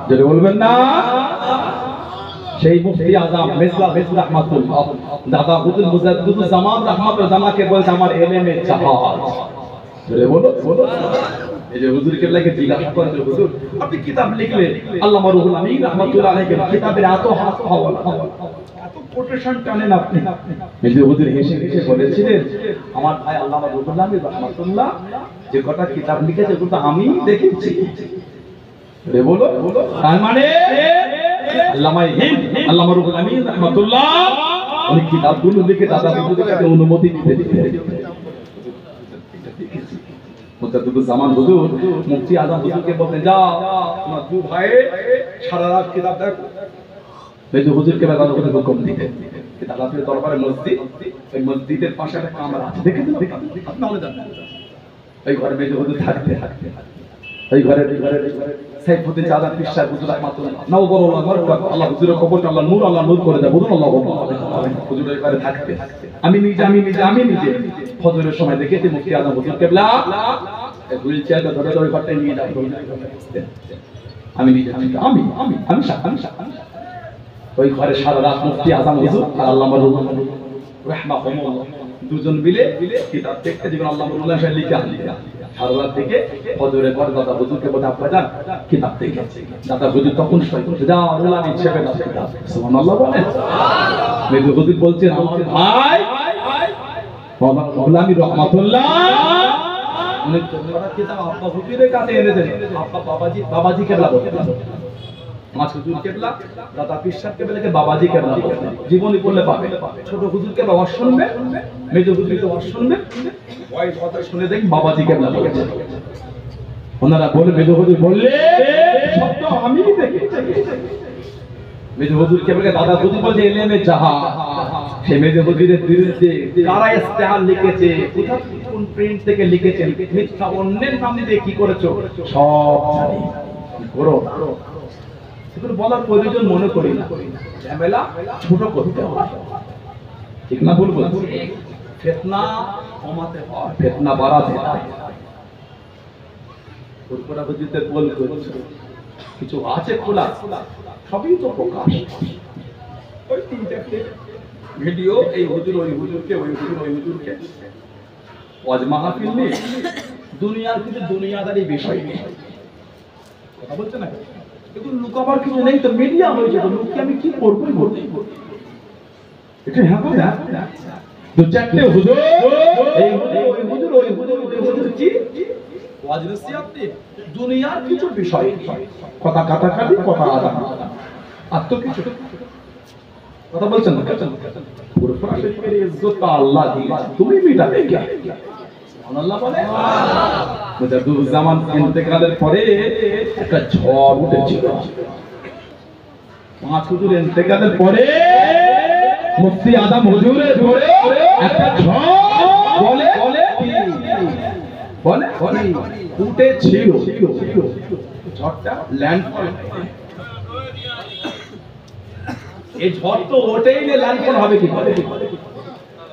যদি বলবেন না সেই মুফতি আযম মেজলা রাহমাতুল্লাহ দাদা হুজুর মুজাদ্দিদুল জামান রাহমাতুল্লাহ জামাকে বলতে আমার ইলমের জাহাজ। জোরে বলো বলো। এই যে হুজুর কেবলাকে জিজ্ঞাসা করেন, হুজুর আপনি কিতাব লিখলেন, আল্লামা রুহুল আমিন রাহমাতুল্লাহ আলাইহি কিতাবের এত হাওয়া এত কোটেশন টানেন আপনি। এই যে হুজুর হেসে হেসে বলেছিলেন, আমার ভাই আল্লামা রুহুল আমিন রাহমাতুল্লাহ যে কটা কিতাব লিখেছে ওটা আমি দেখেছি। জোরে বলো বলো। তার মানে আল্লামা আল্লামা রুহুল আমিন রাহমাতুল্লাহ উনি কিতাবগুলো লিখে দাদা হুজুরের কাছে অনুমতি নিতে দিতেন। মুজাদ্দিদুল জামান হুজুর মুফতি আযম হুজুরকে বলতেন, যাও তোমার দু ভাই সারা রাত কিতাব দেখো। মেজো হুজুরকে দাদা হুজুর হুকুম দিতেন, দাদা পীরের দরবারে মসজিদ, ওই মসজিদের পাশে একটা কামরা আছে, দেখেছেন আপনি হলে জানেন, ওই ঘরে মেজো হুজুর থাকতে ওই ঘরে সাইফুদ্দিন চাঁদা পীর সাহেব হুজুর রাহমাতুল্লাহ নাও বড় আল্লাহ হুজুরের কবরটা আল্লাহ নূর করে দেয়, বলুন আল্লাহ হুজুর ওই ঘরে থাকতে। আমি নিজে ফজরের সময় দেখেছি মুফতি আযম হুজুর কেবলা হুইল চেয়ারটা ধরে ধরে ঘরটায় নিয়ে যাই, আমি নিজে আমি ওই ঘরে সারা রাত মুফতি আযম হুজুর আর আল্লামা রুহুল আমিন রাহমাহুল্লাহ দুজন মিলে কিতাব দেখতে জীবন আল্লামা রুহুল আমিন লিখা সারা রাত থেকে ফজরের পর দাদা হুজুরকে বলে আপনি যান কিতাব দেখেছি। দাদা হুজুর তখন সই করতে যাও রুহুল আমিন ছেপে দাও কিতাব। সুবহানাল্লাহ বলেন। মেজো হুজুর বলছেন, আমার ভাই রুহুল আমিন রাহমাতুল্লাহ উনি তোমরা কিতাব আব্বা হুজুরের কাছে এনেছেন, আব্বা বাবাজি কেবলা বলতেন, আমার হুজুর কেবলা দাদা পীর সাহেব কেবলাকে বাবাজি কেবলা বলতেন। জীবনী পড়লে পাবে, ছোট হুজুর কেবলা ওয়াজ শুনবে, মেজো হুজুর তো ওয়াজ শুনবে, ওই কথা শুনে দেখ বাবাজি কেবলা বলতেন। ওনারা বলে মেজো হুজুর বললে শব্দ আমি দেখেছি। মেজো হুজুরকে বলে দাদা হুজুর বলছে এলেমে যাহা, সে মেজো হুজুরের বিরুদ্ধে কারা ইস্তেহার লিখেছে, কোন প্রিন্ট থেকে লিখেছেন, মিথ্যা অন্যের নাম দিয়ে কি করেছো সব জানি। করো সেগুলো বলার প্রয়োজন মনে করি না, ঝামেলা ছোট করতে হয়, ঠিক না বলবো? ফিতনা কমাতে হয়, ফিতনা বাড়াতে হয়। পুরপুরা হুজুরদের বল করছে কিছু আছে খোলা, সবই তো প্রকাশ। ওই তিন চারটে ভিডিও, এই হুজুর ওই হুজুরকে, ওই হুজুর ওই হুজুরকে, ওয়াজ মাহফিল নেই, দুনিয়ার কিছু দুনিয়াদারি বিষয় নেই, কথা বলছে না, এগুলো লুকাবার কিছু নেই। তো মিডিয়া হয়েছে, তো লুকিয়ে আমি কি করবো বলতে, এটা হ্যাঁ দু চারটে হুজুর, এই হুজুর ওই হুজুর, ওই হুজুর ওই হুজুর, কি ওয়াজ নসিহত নেই, দুনিয়ার কিছু বিষয়, কথা কাটাকাটি, কথা আদান আর তো কিছু, কথা বলছেন না? পুরপুরা শরীফের ইজ্জত আল্লাহ দিয়েছে, তুমি মিটাবে কি? সুবহানাল্লাহ বলে। মুজাদ্দুজ্জামান ইন্তেকালের পরে একটা ঝড় উঠেছিল, পাঁচ হুজুর ইন্তেকালের পরে মুফতি আদম হুজুরের পরে একটা ঝড় বলে বলে বলে উঠেছিল। ঝড়টা ল্যান্ডফল, এই ঝড় তো ওঠেই না, ল্যান্ডফল হবে কি করে?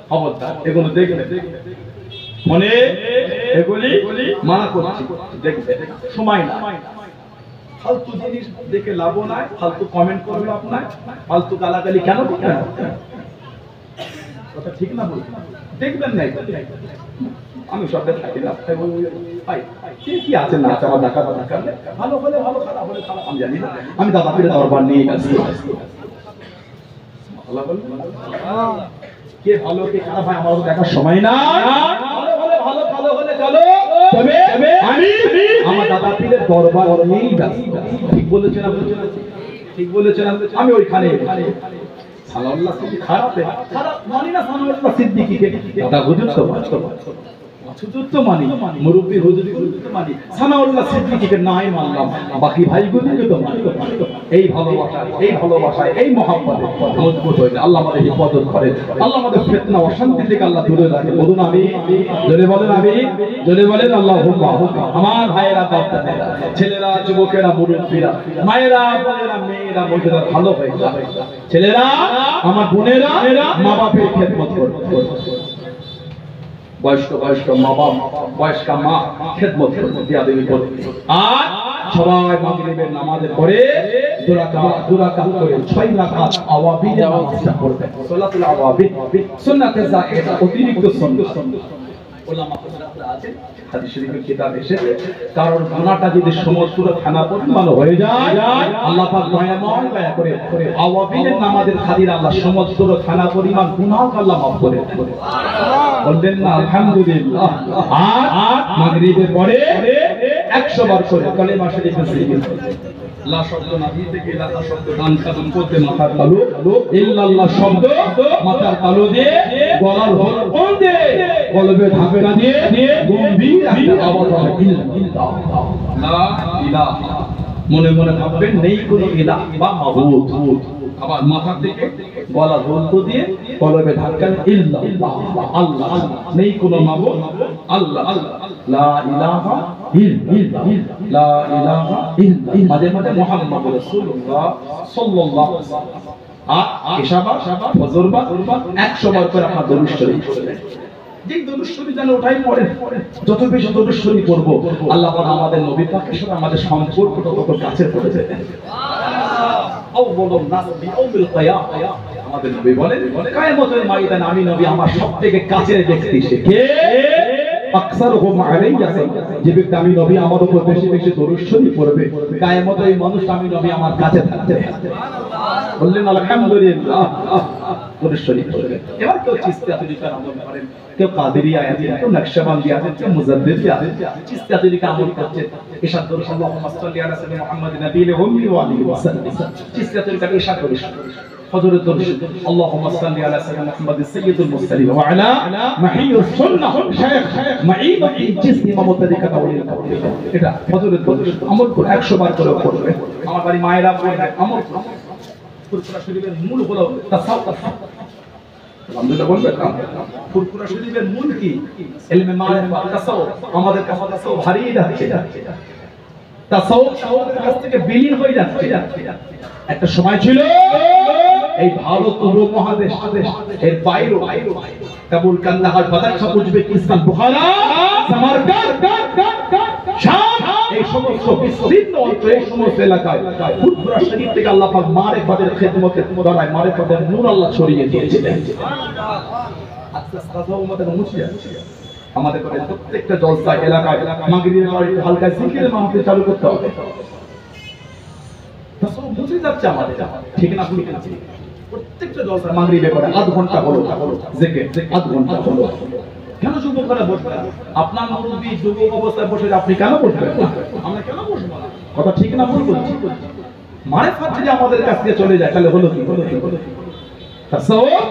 খবরদার এগুলো দেখবে, মনে এগুলি মানা করছি, দেখবে সময় না, ফালতু জিনিস দেখে লাভ নাই, ফালতু কমেন্ট করে লাভ নাই, ফালতু গালাগালি কেন করবেন? কথা ঠিক না বলছি? দেখবেন না, আমি সবটা থাকি না, ভাই কি আছে না আছে আমার দেখা দরকার, ভালো হলে ভালো, খারাপ হলে খারাপ, আমি জানি না, আমি দাদা পীরের দরবার নিয়ে গেছি, কে ভালো কে খারাপ হয় আমার দেখার সময় না, ভালো হলে চলো, তবে আমি আমার দাদা পীরের দরবার নিয়েই গেছি। ঠিক বলেছেন, ঠিক বলেছেন, আমি ওইখানে সানাউল্লাহ সিদ্দিক খারাপ মানি না, সানাউল্লাহ সিদ্দিকীকে দাদা হুজুর তো হুজুর তো মানি, মুরব্বী হুজুর তো মানি, সানাউল্লাহ সিদ্দিকীকে নাই মানলাম, বাকি ভাইগুলোকে তো মানি। এই ভালোবাসায় এই মহব্বতে মজবুত হয়ে যায়, আল্লাহ আমাদের হিফাজত করে, আল্লাহ আমাদের ফিতনা অশান্তি থেকে আল্লাহ দূরে রাখে। বলুন আমি, জোরে বলেন আমি, জোরে বলেন আল্লাহুম্মা। আমার ভাইয়েরা, বাচ্চারা, ছেলেরা, যুবকেরা, মুরব্বীরা, মায়েরা, বোনেরা, মেয়েরা, মহিলারা ভালো হয়ে যাবে। ছেলেরা, আমার বোনেরা, মা বাপের খেদমত করবে, বয়স্ক মা বাপ, বয়স্ক মা খেদমত করবে, বিয়াদবি করবে। আর সবাই মাগরিবের নামাজের পরে দুরাকাত করে 6 রাকাত আওয়াবিদ নামাজটা পড়বে, সালাতুল আওয়াবিদ, সুন্নাতে জায়েদা, অতিরিক্ত সুন্নাত। উলামা হযরতরা আছে, হাদিস শরীফের কিতাব এসেছে, কারণ গুনাহটা যদি সমস্ত খানা পরিমাণ হয়ে যায়, আল্লাহ পাক দয়া করে আওয়াবিদের নামাজের খাতির আল্লাহ সমস্ত খানা পরিমাণ গুনাহ আল্লাহ মাফ করে দেন। বলবেন না আলহামদুলিল্লাহ? আর মাগরিবের পরে 100 বার করে কালেমা শরীফ জিকির করবে। লা শব্দ নাভি থেকে ইলাহা শব্দ দান কাদম করতে মাথার তালু, ইল্লাল্লাহ শব্দ মাথার তালু দিয়ে গলার হোল দিয়ে কলবে ধাপেরা দিয়ে গম্ভীর একটা আওয়াজ হবে, ইল্লাল্লাহ লা ইলাহা, মনে মনে ভাববেন নেই কোনো ইলাহ বা মাবুদ। আবার মাথা থেকে গলার হোল দিয়ে কলবে ধাক্কান, ইল্লাল্লাহ আল্লাহ, নেই কোনো মাবুদ, আল্লাহ, লা ইলাহা ইল্লাল্লাহ, লা ইলাহা ইল্লাল্লাহ, মাঝে মাঝে মুহাম্মদুর রাসূলুল্লাহ সাল্লাল্লাহু আলাইহি ওয়াসাল্লাম। আর ইশাবা ফজরবা 100 বার করে আপনার দরুদ শরীফ পড়বেন। যে দরুদ শরীফ জানো ওটাই পড়েন, যত বেশি দরুদ শরীফ পড়ব আল্লাহ পাক আমাদের নবী পাকের সাথে আমাদের সম্পর্কটা তত কাছে করে দেবেন। আউয়ালুন নাস বিয়াউমিল কিয়ামা, আমাদের নবী বলেন কিয়ামতের ময়দানে আমি নবী আমার সবথেকে কাছের ব্যক্তি সে কে? আকসারহুম আলাইয়া, যে ব্যক্তি আমি নবী আমার উপর বেশি বেশি দরুদ শরীফ পড়বে, কিয়ামতে এই মানুষ আমি নবী আমার কাছে থাকবে। সুবহানাল্লাহ, বললেন আলহামদুলিল্লাহ। দরুদ শরীফ পড়বে। এবার কেউ চিস্তিয়া তরিকার আমল করেন, কেউ কাদেরিয়া আছে, কেউ নকশবন্দি আছে, কেউ মুজাদ্দিদি আছে, চিস্তিয়া তরিকা আমল করছে। ইরশাদ করুন আল্লাহুম্মা সাল্লি আলা সাইয়্যিদিনা মুহাম্মাদিন নবিয়্যিল উম্মি ওয়া আলিহি ওয়া সাল্লাম। চিস্তিয়া তরিকা ইরশাদ করুন ফজরের দরুদ আল্লাহুম্মা সাল্লি আলা সাইয়্যিদিনা মুহাম্মাদিস সাইয়্যিদুল মুরসালিন ওয়া আলা মাহিয়ুস সুন্নাহ শেখ মাঈবাতি জিসমি ইমামত তরিকাত ওলিয়া এটা ফজরের দরুদ আমল করে 100 বার করে পড়বে আমার বাড়ি মায়েরা পড়বে আমল ফুরফুরা শরীফের মূল হলো তাসাউফ আলহামদুলিল্লাহ বলবেন ফুরফুরা শরীফের মূল কি ইলমে মারিফাত তাসাউফ আমাদের কাছে তাসাউফ হারিয়ে যাচ্ছে তাসাউফ আমাদের কাছ থেকে বিলীন হয়ে যাচ্ছে একটা সময় ছিল এই ভারত উপমহাদেশ এর বাইরে Kabul Kandahar বাদাখশাহ Uzbekistan Bukhara Samarkand শাম এই সমস্ত বিস্তীর্ণ অঞ্চল এই সমস্ত এলাকায় ফুরফুরা শরীফ থেকে আল্লাহ পাক মারিফাতের খিদমতের দ্বারা মারিফাতের নূর আল্লাহ ছড়িয়ে দিয়েছিলেন আজকে সাদা উম্মতের মুসলিম আমাদের করে প্রত্যেকটা জলসা এলাকায় মাগরিবের পরে হালকা জিকিরের মাহফিল চালু করতে হবে তাসব বুঝে যাচ্ছে আমাদের ঠিক না ভুল কিনা প্রত্যেকটা জলসা মাগরিবের পরে আধ ঘন্টা হলো জিকির আধ ঘন্টা হলো কেন যুবকরা বসবে আপনার মুরব্বি যুবক অবস্থায় বসে আপনি কেন বসবেন আমরা কেন বসবো না কথা ঠিক না ভুল বলছি মারিফাত যদি আমাদের কাছ থেকে চলে যায় তাহলে হলো কি তাসাউফ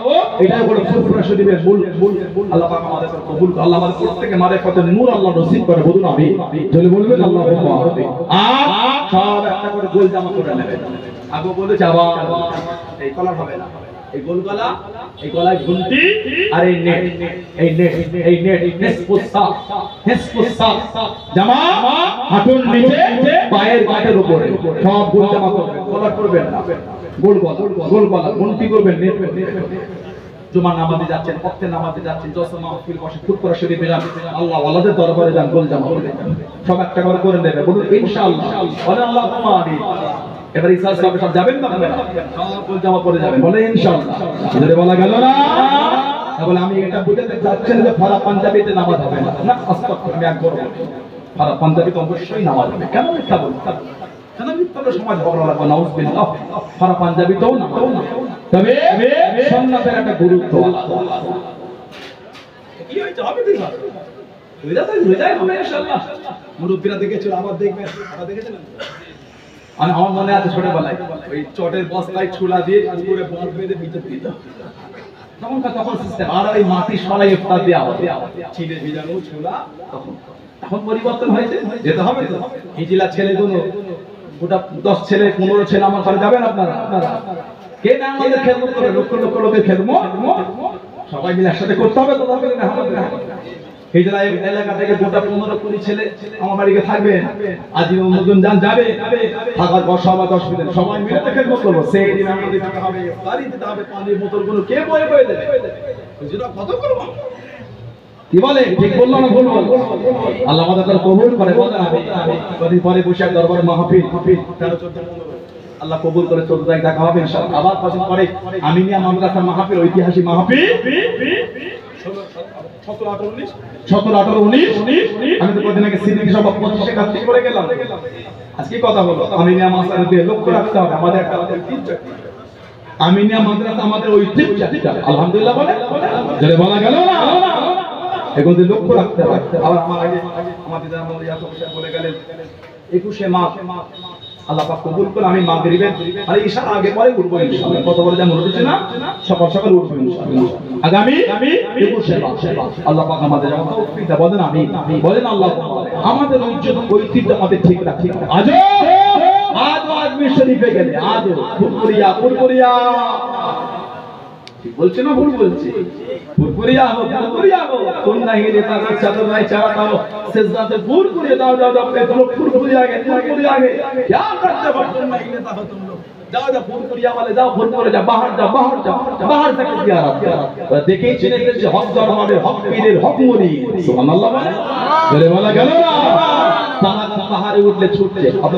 এটা হলো ফুরফুরা শরীফের মূল আল্লাহ পাক আমাদের কবুল করে আল্লাহ আমাদের প্রত্যেককে মারিফাতের নূর আল্লাহ নসিব করে বলুন আমিন যদি বলবেন আল্লাহুম্মা আমিন সব একটা করে গোল জামা করে নেবেন আগে বলে যাবা এই কলার হবে না এই গোল গলা এই গলায় ঘুমটি আর এই নেট নিসফুসাক জামা হাঁটুর নিচে পায়ের গাঁটের উপরে সব গোল জামা করবেন কলার করবেন না গোল গলা ঘুমটি করবেন নেট জুমার নামাজে যাচ্ছেন ওয়াক্তের নামাজে যাচ্ছেন জলসা মাহফিল বসে ফুরফুরা শরীফে যান আল্লাহ ওয়ালাদের দরবারে যান গোল জামা করবেন সব একটা করে নেবে বলুন ইনশাআল্লাহ বলেন আল্লাহুম্মা আমিন এবার ইসলাম সাহেব সব যাবেন না সব গোল জামা পরে যাবেন বলে ইনশাআল্লাহ যদি বলা গেল না তাহলে আমি এটা বুঝাতে চাচ্ছি যে ফারা পাঞ্জাবিতে নামাজ হবে না আস্তাগফিরুল্লাহ আমি একবার ফারা পাঞ্জাবিতে অবশ্যই নামাজ হবে কেন মিথ্যা বলছেন কেন মিথ্যা সমাজ ঝগড়া লাগবে নাউজুবিল্লাহ ফারা পাঞ্জাবিতেও নামাজ তবে সুন্নাতের একটা গুরুত্ব কি হইছে হবে ঠিক আছে হয়ে যায় হবে ইনশাআল্লাহ মুরব্বিরা দেখেছিল আবার দেখবেন আপনারা দেখেছেন আমার মনে আছে ছোটবেলায় ওই চটের বস্তায় ছোলা দিয়ে উপরে বল বেঁধে ভিতর দিত তখন সিস্টেম আর ওই মাটি সরাই ইফতার দেওয়া হবে চিড়ে ভিজানো ছোলা তখন পরিবর্তন হয়েছে যেতে হবে হিজিলা ছেলেগুলো গোটা 10 ছেলে 15 ছেলে আমার ঘরে যাবেন আপনারা কে না আমাদের খেদমত করে লক্ষ লক্ষ লোকের খেদমত সবাই মিলে একসাথে করতে হবে তো হবে না হিজরা এলাকা থেকে গোটা 15-20 ছেলে আমার বাড়িতে থাকবে আজীবন নতুন জান যাবে থাকার বর্ষা বা 10 দিন সবাই মিলে খেদমত করব সেই দিন আমাদের দিতে হবে ইফতারি দিতে হবে পানির বোতলগুলো কে বয়ে বয়ে দেবে হুজুরা কত করব কি বলে ঠিক বললো না ভুল বল আল্লাহ আমাদের কবুল করে বলেন আমি পরে বসে দরবারে মাহফিল 13-14-15 আল্লাহ কবুল করে 14 তারিখ দেখা হবে ইনশাআল্লাহ আবার কিছুদিন পরে আমিনিয়া মাদ্রাসা মাহফিল ঐতিহাসিক মাহফিল 17-18-19 আমি তো কদিন আগে সিদ্দিকী সভা 25 কাজ করে গেলাম আজকে কথা হলো আমিনিয়া মাদ্রাসা দিয়ে লক্ষ্য রাখতে হবে আমাদের একটা ঐতিহ্য আমিনিয়া মাদ্রাসা আমাদের ঐতিহ্য আলহামদুলিল্লাহ বলে যদি বলা গেল না এখন যে লক্ষ্য রাখতে হবে আবার আমার আগে আমাদের আমাদের ইয়াসুফ সাহেব বলে গেলেন 21 মাস আল্লাহ পাক কবুল করে আমি মাগরিবের আর ঈশার আগে পরে উঠবো ইনশাআল্লাহ কত বলে যেমন উঠেছে না সকাল সকাল উঠবো ইনশাআল্লাহ আগামী 21 মাস আল্লাহ পাক আমাদের যেমন তৌফিক দেন বলেন আমি বলেন আল্লাহ আমাদের ঐতিহ্য আমাদের ঠিক রাখি আজ আজমির শরীফে গেলে আজ ফুরফুরিয়া বলছে না ভুল বলছে ফুরফুরিয়া কোন नहीं लेता का चादर नहीं चाहता हो सिजदा से दूर করে দাও अपने तुम ফুরফুরিয়া गए क्या करते हो तुम नहीं लेता हो तुम लोग जाओ ফুরফুরিয়া वाले जाओ ফুরফুরে যাও बाहर থেকে জিয়ারত দেখেই চিনে যে হক দরবারের হক পীরের হক মুরি সুবহানাল্লাহ বলে বলা গেল না पहाड़े उठले छूटते अब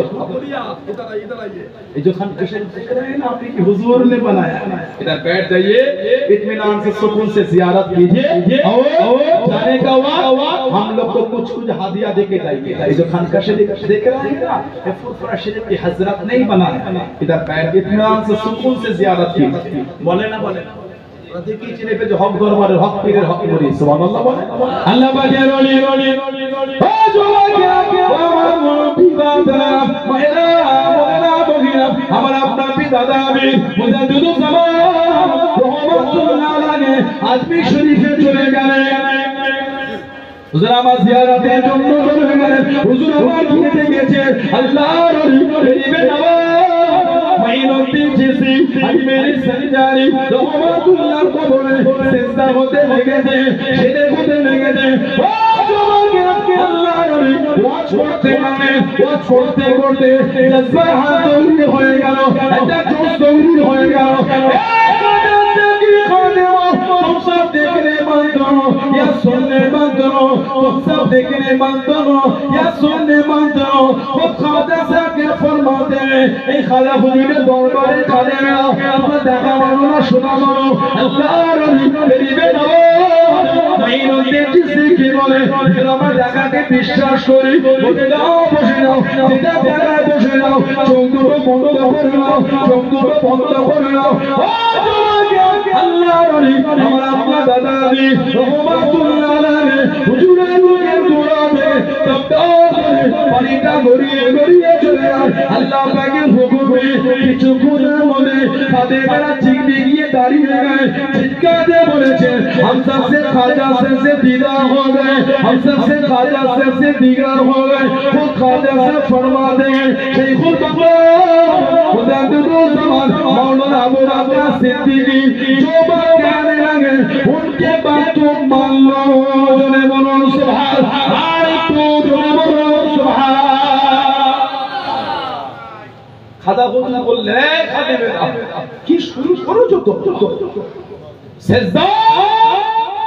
इधर आइए ये जो खान कशर दिख रहे हैं ना आपकी हुजूर ने बनाया इधर बैठ जाइए इत्मीनान से सुकून से जियारत कीजिए और जाने का वक्त हम लोग को कुछ हादिया देके जाइए ये जो खान कशर देख रहे हैं ना ये फुरफुरा शरीफ की हजरत नहीं बनाया इधर बैठ इत्मीनान से सुकून से जियारत कीजिए बोले ना देखिए चिने पे जो हक दरबारेर हक पीरेर हक मुरी सुबहानाल्लाह बोले अल्लाह पाकेर ওলি ও জোয়াকে আমার পিতা মায়েরা বলেনা বগিরা আমার আপনার পিতা দাবি মুজাদ্দিদুজ জামান আজমির শরীফে চলে গেলেন হুজুর আমার জিয়ারতের জন্য চলে গেলেন হুজুর আমার খেতে গেছে আল্লাহর ওলি মাইনুদ্দিন চিশতি আজমেরি সরদারি রহমাতুল্লাহর কবরে সিজদা হতে লেগেছে সেদে হতে লেগেছে আল্লাহর ওলি ওয়াজ করতে মানে ওয়াজ করতে করতে জজ্বা হাত তৈরি হয়ে গেল একটা জোশ তৈরি হয়ে গেল सब देखने बंदो या सुनने बंदो सब देखने बंदो या सुनने बंदो खुद खादा से के फरमाते हैं ए खाला हुजूर दरबारे चले आओ আমরা দেখা মানো না শোনা মানো আল্লাহর ওলি মেরি বেনো মাইনুদ্দিন চিশতি কি বলে আমরা দেখাকে বিশ্বাস করি বসে যাও যেটা দেখায় বসে যাও চোখ দুটো বন্ধ করে নাও চোখ দুটো বন্ধ করে নাও আল্লাহর ওলি আমার আপনা দাদা আলী রহমাতুল্লাহ আলাইহি হুজুরের মুখের গোড়াতে পানিটা গড়িয়ে গড়িয়ে চলে যায় আল্লাহ পাকের হুকুমে কিছুক্ষণের মধ্যে তাদের বেলা চিকনি গিয়ে দাঁড়িয়ে গেছে চিৎকার দিয়ে বলেছে हम सबसे खाजा से दीदार हो गए हम सबसे खाजा से दीदार हो गए खुद खाजा से फरमा दे शेखुल मुजद्दिदुल ज़मान मौलाना अबू बकर सिद्दीकी जो बात कहने लगे उनके बात तुम मान लो जोने बोलो सुभान अल्लाह तो जोने बोलो सुभान খাদা বলতে বললে খাদে বেটা কি শুরু করেছো তো সিজদা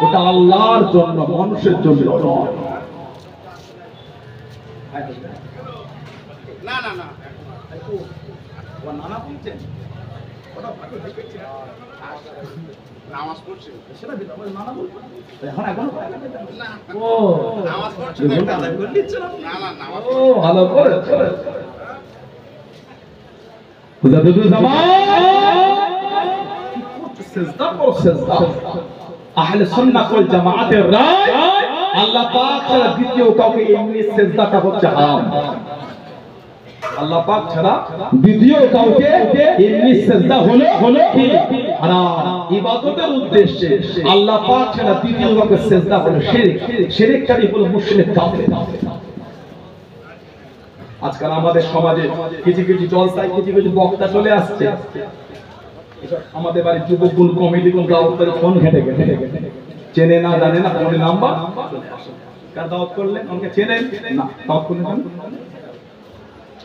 ওটা আল্লাহর জন্য মানুষের জন্য নয় না না না ও নানা বলছেন ওটা ভালো দেখেছি নামাজ পড়ছে সেটা বিদায় নানা বলছেন এখন না ও নামাজ পড়ছে না দাদা বলছেন না না নামাজ ও ভালো করে হুজুর জামান সিজদা করো সিজদা আহলে সুন্নাত ওয়াল জামাতের রায় আল্লাহ পাক ছাড়া দ্বিতীয় কাউকে এমনি সিজদাটা হচ্ছে হারাম আল্লাহ পাক ছাড়া দ্বিতীয় কাউকে এমনি সিজদা হলো কি হারাম ইবাদতের উদ্দেশ্যে আল্লাহ পাক ছাড়া দ্বিতীয় কাউকে সিজদা হলো শিরক শিরককারী হলো মুশরিক কাফের আজকাল আমাদের সমাজে কিছু কিছু জলসায় কিছু কিছু বক্তা চলে আসছে আমাদের বাড়ির যুবকগুলো কমিটি কোন দাওয়াত করে ফোন ঘেটে চেনে না জানে না ফোনের নাম্বার কার দাওয়াত করলে আমাকে চেনেন না দাওয়াত করলেন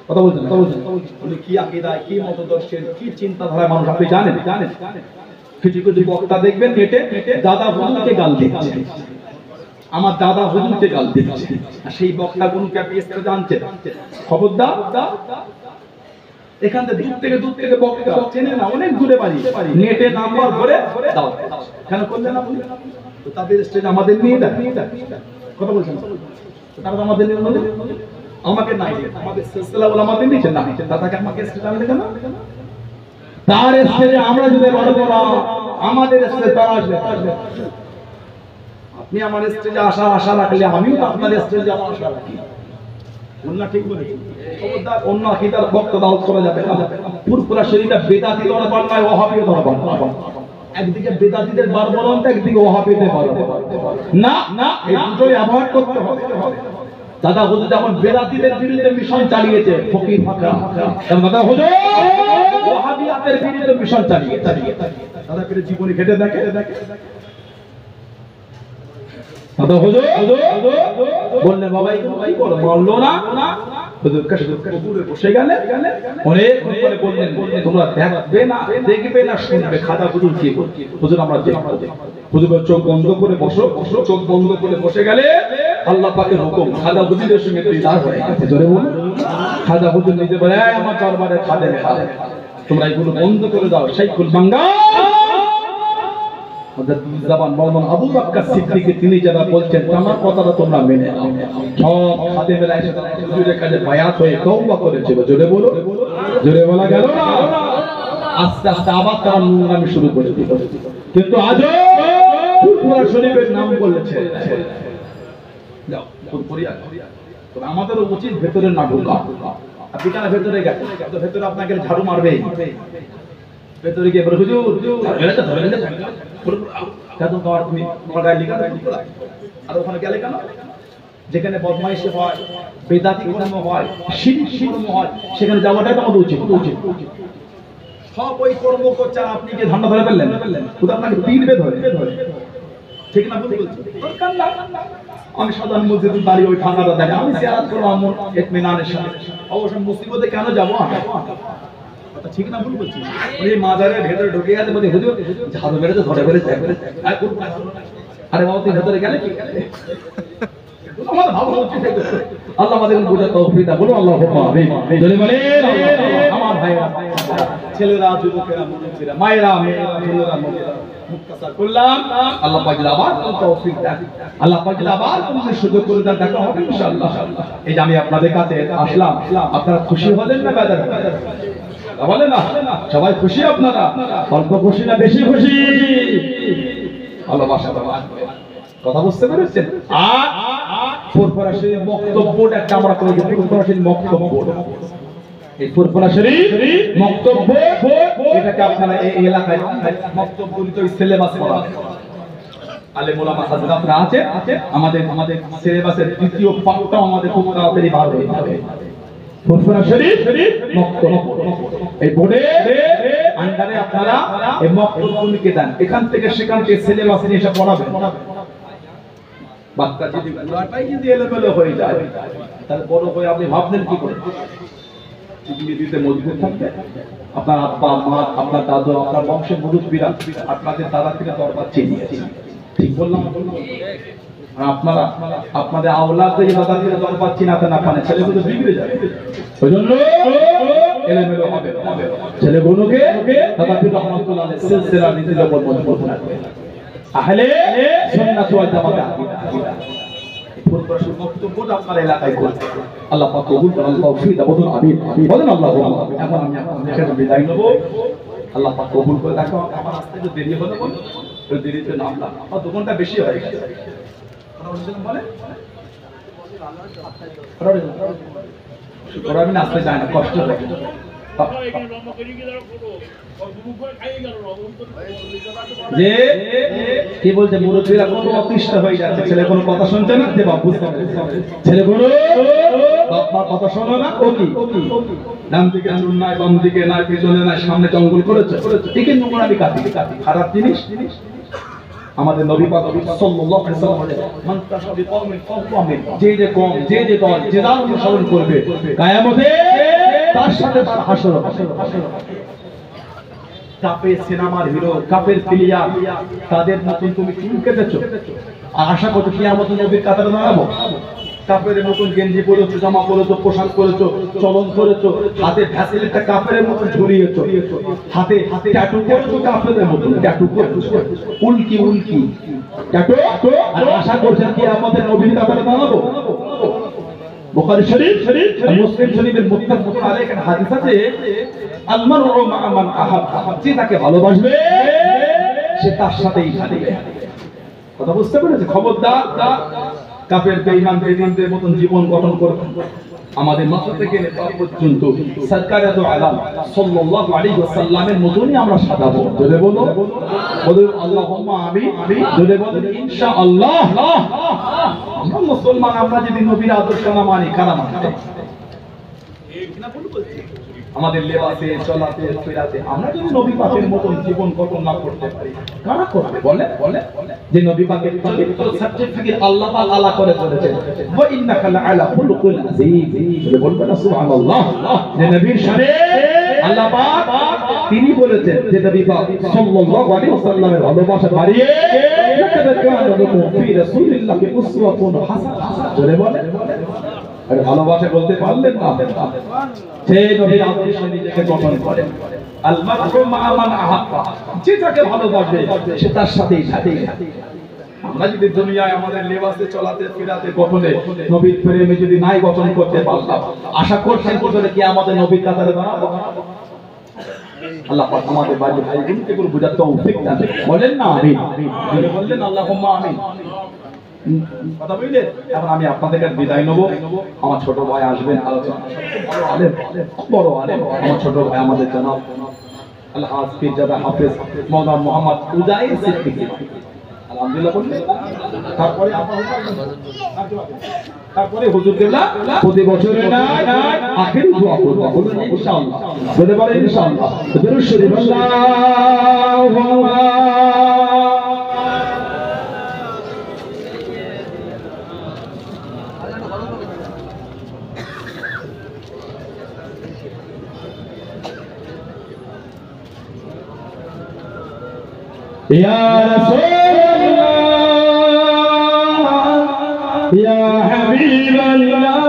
কথা বলছেন উনি কি আকীদা কি মতদর্শের কি চিন্তাধারা মানুষ আপনি জানেন কিছু কিছু বক্তা দেখবেন নেটে দাদা হুজুরকে গাল দিচ্ছে আমার দাদা হুজুরকে গাল দিচ্ছে আর সেই বক্তাগুলোকে আপনি জানছেন খবরদার এখান থেকে দূর থেকে বক্তা চেনে না অনেক দূরে বাড়ি নেটে নাম্বার ধরে দাও কেন করলে না তো তাদের স্টেজ আমাদের নিয়ে দেয় কথা বলছেন তারা আমাদের নিয়ে আমাকে নাই আমাদের সিলসিলা বলে আমাদের নিচে না দাদাকে আমাকে স্টেজ আনলে কেন তার স্টেজে আমরা যদি বড় বড় আমাদের স্টেজে তারা আসবে আপনি আমার স্টেজে আশা রাখলে আমিও আপনার স্টেজে আমার আশা রাখি না ঠিক বলেছেন খবরদার অন্য আকীদার বক্তা দাওয়াত করা যাবে না পুরপুরা শরীরটা বেদাতি দরবার নয় ওয়াহাবী দরবার একদিকে বেদাতীদের বারবরন্ত একদিকে ওয়াহাবীদের বারবরন্ত না এই দুটোই অ্যাভয়েড করতে হবে দাদা হুজুর যেমন বেদাতীদের বিরুদ্ধে মিশন চালিয়েছে ফকির ফাকরা দাদা হুজুর ওয়াহাবিয়াতের বিরুদ্ধে মিশন চালিয়েছে দাদা করে জীবনে ঘেটে দেখে দাদা হুজুর বললে বাবাই করো বললো না হুজুর কবরে বসে গেলে অনেক করে বললেন তোমরা দেখবে না শুনবে খাদা হুজুর কি হুজুর আমরা হুজুর চোখ বন্ধ করে বসো চোখ বন্ধ করে বসে গেলে আল্লাহ পাকের হুকুম খাদা হুজুরের সঙ্গে দিদার হয়ে গেছে জোরে বলো খাদা হুজুর নিজে বলে আমার দরবারে খাদে তোমরা এগুলো বন্ধ করে দাও শাইখুল বাঙ্গা জবান মাওলানা আবু বকর সিদ্দিকী তিনি যারা বলছেন আমার কথাটা তোমরা মেনে নাও সব খাদেমেরা এসে হুজুরের কাছে বায়াত হয়ে তওবা করেছিল জোরে বলা গেল না আস্তে আস্তে আবার তারা নোংরামি শুরু করে দিল কিন্তু আজও পুরপুরা শরীফের নাম বলেছে যাও পুরপুরিয়া তো আমাদের উচিত ভেতরে না ঢোকা আপনি কেন ভেতরে গেছেন তো ভেতরে আপনাকে ঝাড়ু মারবে ভেতরে গিয়ে বলে হুজুর এটা ধরে বেতন পাওয়ার তুমি তোমার গায়ে লেখা থাকে আর ওখানে গেলে কেন যেখানে বদমাইশি হয় বেদাতি কর্ম হয় শিরক কর্ম হয় সেখানে যাওয়াটাই তো উচিত সব ওই কর্ম করছে আর আপনি কি ধান্দা ধরে ফেললেন খুদা আপনাকে পিটবে ধরে ঠিক না ভুল বলছি আমি সাধারণ মসজিদে দাঁড়িয়ে ওই ঠান্ডাটা দেখে আমি সিয়ারাত করবো আমার ইতমিনানের সাথে অবশ্য মুসিবতে কেন যাবো কথা ঠিক না ভুল বলছি ওই মাজারের ভেতরে ঢুকে গেছে বলে হুজুর ঝাড়ু মেরেছে ধরে ফেলেছে আরে বাবা তুই ভেতরে গেলে কি আমাদের ভালো হচ্ছে আল্লাহ আমাদের বুঝার তৌফিক দাও বলো আল্লাহুম্মা আমিন জোরে বলেন আমার ভাইরা ছেলেরা যুবকেরা মুরব্বিরা মায়েরা মেয়েরা মুক্তাসার করলাম আল্লাহ পাক যদি আবার তৌফিক দেন আল্লাহ পাক যদি আবার তোমাদের সুযোগ করে দেন দেখা হবে ইনশাআল্লাহ এই যে আমি আপনাদের কাছে আসলাম আপনারা খুশি হলেন না বেজার বলেন না সবাই খুশি আপনারা অল্প খুশি না বেশি খুশি ভালোবাসা কথা বুঝতে পেরেছেন আর ফুরফুরা শরীফ বক্তব্যটা একটা আমরা করে দিই ফুরফুরা শরীফ বক্তব্য এই ফুরফুরা শরীফ বক্তব্য এটাকে আপনারা এই এলাকায় বক্তব্য তো সিলেবাস করা আলেম ওলামা হাজরাতরা আছে আমাদের সিলেবাসের দ্বিতীয় পাঠটাও আমাদের খুব তাড়াতাড়ি বার হয়ে যাবে ফুরফুরা শরীফ বক্তব্য এই বোর্ডে আন্ডারে আপনারা এই বক্তব্যগুলোকে দেন এখান থেকে সেখান থেকে সিলেবাস নিয়ে এসে পড়াবেন বাচ্চা যদি পুরাটাই যদি এলোমেলো হয়ে যায় তাহলে বড় হয়ে আপনি ভাবলেন কি করে দিতে মজবুত থাকবে আপনার আব্বা মা আপনার দাদু আপনার বংশের মুরব্বীরা আপনাদের দাদা থেকে দরবার চিনিয়েছে ঠিক বললাম আর আপনারা আপনাদের আওলাদ থেকে দাদা থেকে দরবার চিনাতে না পারে ছেলেগুলো বিগড়ে যাবে ওই জন্য এলোমেলো হবে ছেলেগুলোকে দাদা থেকে রহমাতুল্লাহ আলাইহি সিলসিলা নীতির উপর মজবুত রাখবে আহলে সুন্নাত ওয়াল জামাত ফুরফুরা শরীফ বক্তব্যটা আপনার এলাকায় করতে আল্লাহ পাক কবুল করুন তৌফিক দান বলুন আমিন বলেন আল্লাহুম্মা এখন আমি আপনাদের বিদায় নেব আল্লাহ পাক কবুল করে দেখো আমার আসতে একটু দেরি হলো বল তো দেরিতে নামলাম আমার 2 ঘন্টা বেশি হয়ে গেছে বলে আমি আসতে চাই না কষ্ট হয় যে কি বলছে মুরব্বীরা কত অতিষ্ঠ হয়ে যাচ্ছে ছেলে কোনো কথা শুনছে না যে বাবু ছেলে কোনো বাবার কথা শোনো না ও কি ডান দিকে চুন নাই বাম দিকে নাই পিছনে নাই সামনে জঙ্গল করেছে ঠিকই নোংরামি কাটি খারাপ জিনিস আমাদের নবী পাক সাল্লাল্লাহু আলাইহি ওয়াসাল্লাম বলেন মান তাশাবি কওমিন ফাওয়ামিন যে কম যে দল যে দল অনুসরণ করবে কিয়ামতে তার সাথে তার হাসর কাফের সিনেমার হিরো কাফের প্লেয়ার তাদের নতুন তুমি চুল কেটেছো আর আশা করছো কিয়ামতে নবীর কাতারে দাঁড়াবো কাফের নতুন গেঞ্জি পরেছো জামা পরেছো পোশাক পরেছো চলন করেছো হাতে ভ্যাসলিনটা কাফের মতো ঝুলিয়েছো হাতে ট্যাটু করেছো কাফেরের মতো ট্যাটু করেছো উল্কি ট্যাটু আর আশা করছেন কি আমাদের নবীর কাতারে দাঁড়াবো বুখারী শরীফ আর মুসলিম শরীফের মুত্তাফাক আলাইহি এখানে হাদিস আছে আল মারউ মা মান আহাব যে তাকে ভালোবাসবে সে তার সাথেই থাকবে কথা বুঝতে পেরেছে খবরদার কাফের বেঈমান বেঈমানদের মতন জীবন গঠন করবে আমাদের মাথা থেকে নেতা পর্যন্ত সরকারে তো আলাম সাল্লাল্লাহু আলাইহি ওয়াসাল্লামের মতনই আমরা সাজাবো জোরে বলো আল্লাহুম্মা আমিন জোরে বলো ইনশাআল্লাহ আমরা মুসলমান আমরা যদি নবীর আদর্শ না মানি কারা মানবে ঠিক না ভুল বলছি আমাদের লেবাসে চলাতে ফেরাতে আমরা যদি নবী পাকের মতন জীবন গঠন না করতে পারি কারা করবে বলে যে নবী পাকের সার্টিফিকেট আল্লাহ পাক আলা করে বলেছেন ওয়া ইন্নাকা লাআলা খুলুকুল আযীম বলবেন না সুবহানাল্লাহ যে নবীর শানে আল্লাহ পাক তিনি বলেছেন যে নবী পাক সাল্লাল্লাহু আলাইহি ওয়াসাল্লামের ভালোবাসা বাড়িয়ে লাকাদ কানা লাকুম ফি রাসূলিল্লাহি উসওয়াতুন হাসানাহ জোরে বলে আর ভালোবাসা বলতে পারলেন না সেই নবীর আদর্শ নিজেকে গঠন করেন আল মারহু মা মান আহাব্বা যে তাকে ভালোবাসে সে তার সাথেই থাকে আমরা যদি দুনিয়ায় আমাদের লেবাসে চলাতে ফেরাতে গঠনে নবীর প্রেমে যদি নাই গঠন করতে পারলাম আশা করছেন কোথায় কি আমাদের নবীর কাতারে দাঁড়াবো আল্লাহ পাক আমাদের বাড়ি ভাইদেরকে পুরো বুঝাতে তৌফিক দান বলেন না আমিন বললেন আল্লাহুম্মা আমিন কথা বুঝলেন এখন আমি আপনাদেরকে বিদায় নেব আমার ছোট ভাই আসবেন আলোচনা বড় আলেম আমার ছোট ভাই আমাদের জনাব আল হাফিজ জাদা হাফেজ মাওলানা মোহাম্মদ উজাইর সিদ্দিকী আলহামদুলিল্লাহ বললেন। তারপরে তারপরে হুজুর কেবলা প্রতি বছরে না আখেরি দোয়া করবে, বলুন ইনশাআল্লাহ, বলতে পারেন ইনশাআল্লাহ। দরুদ শরীফ আল্লাহুম্মা يا رسول الله يا حبيب الله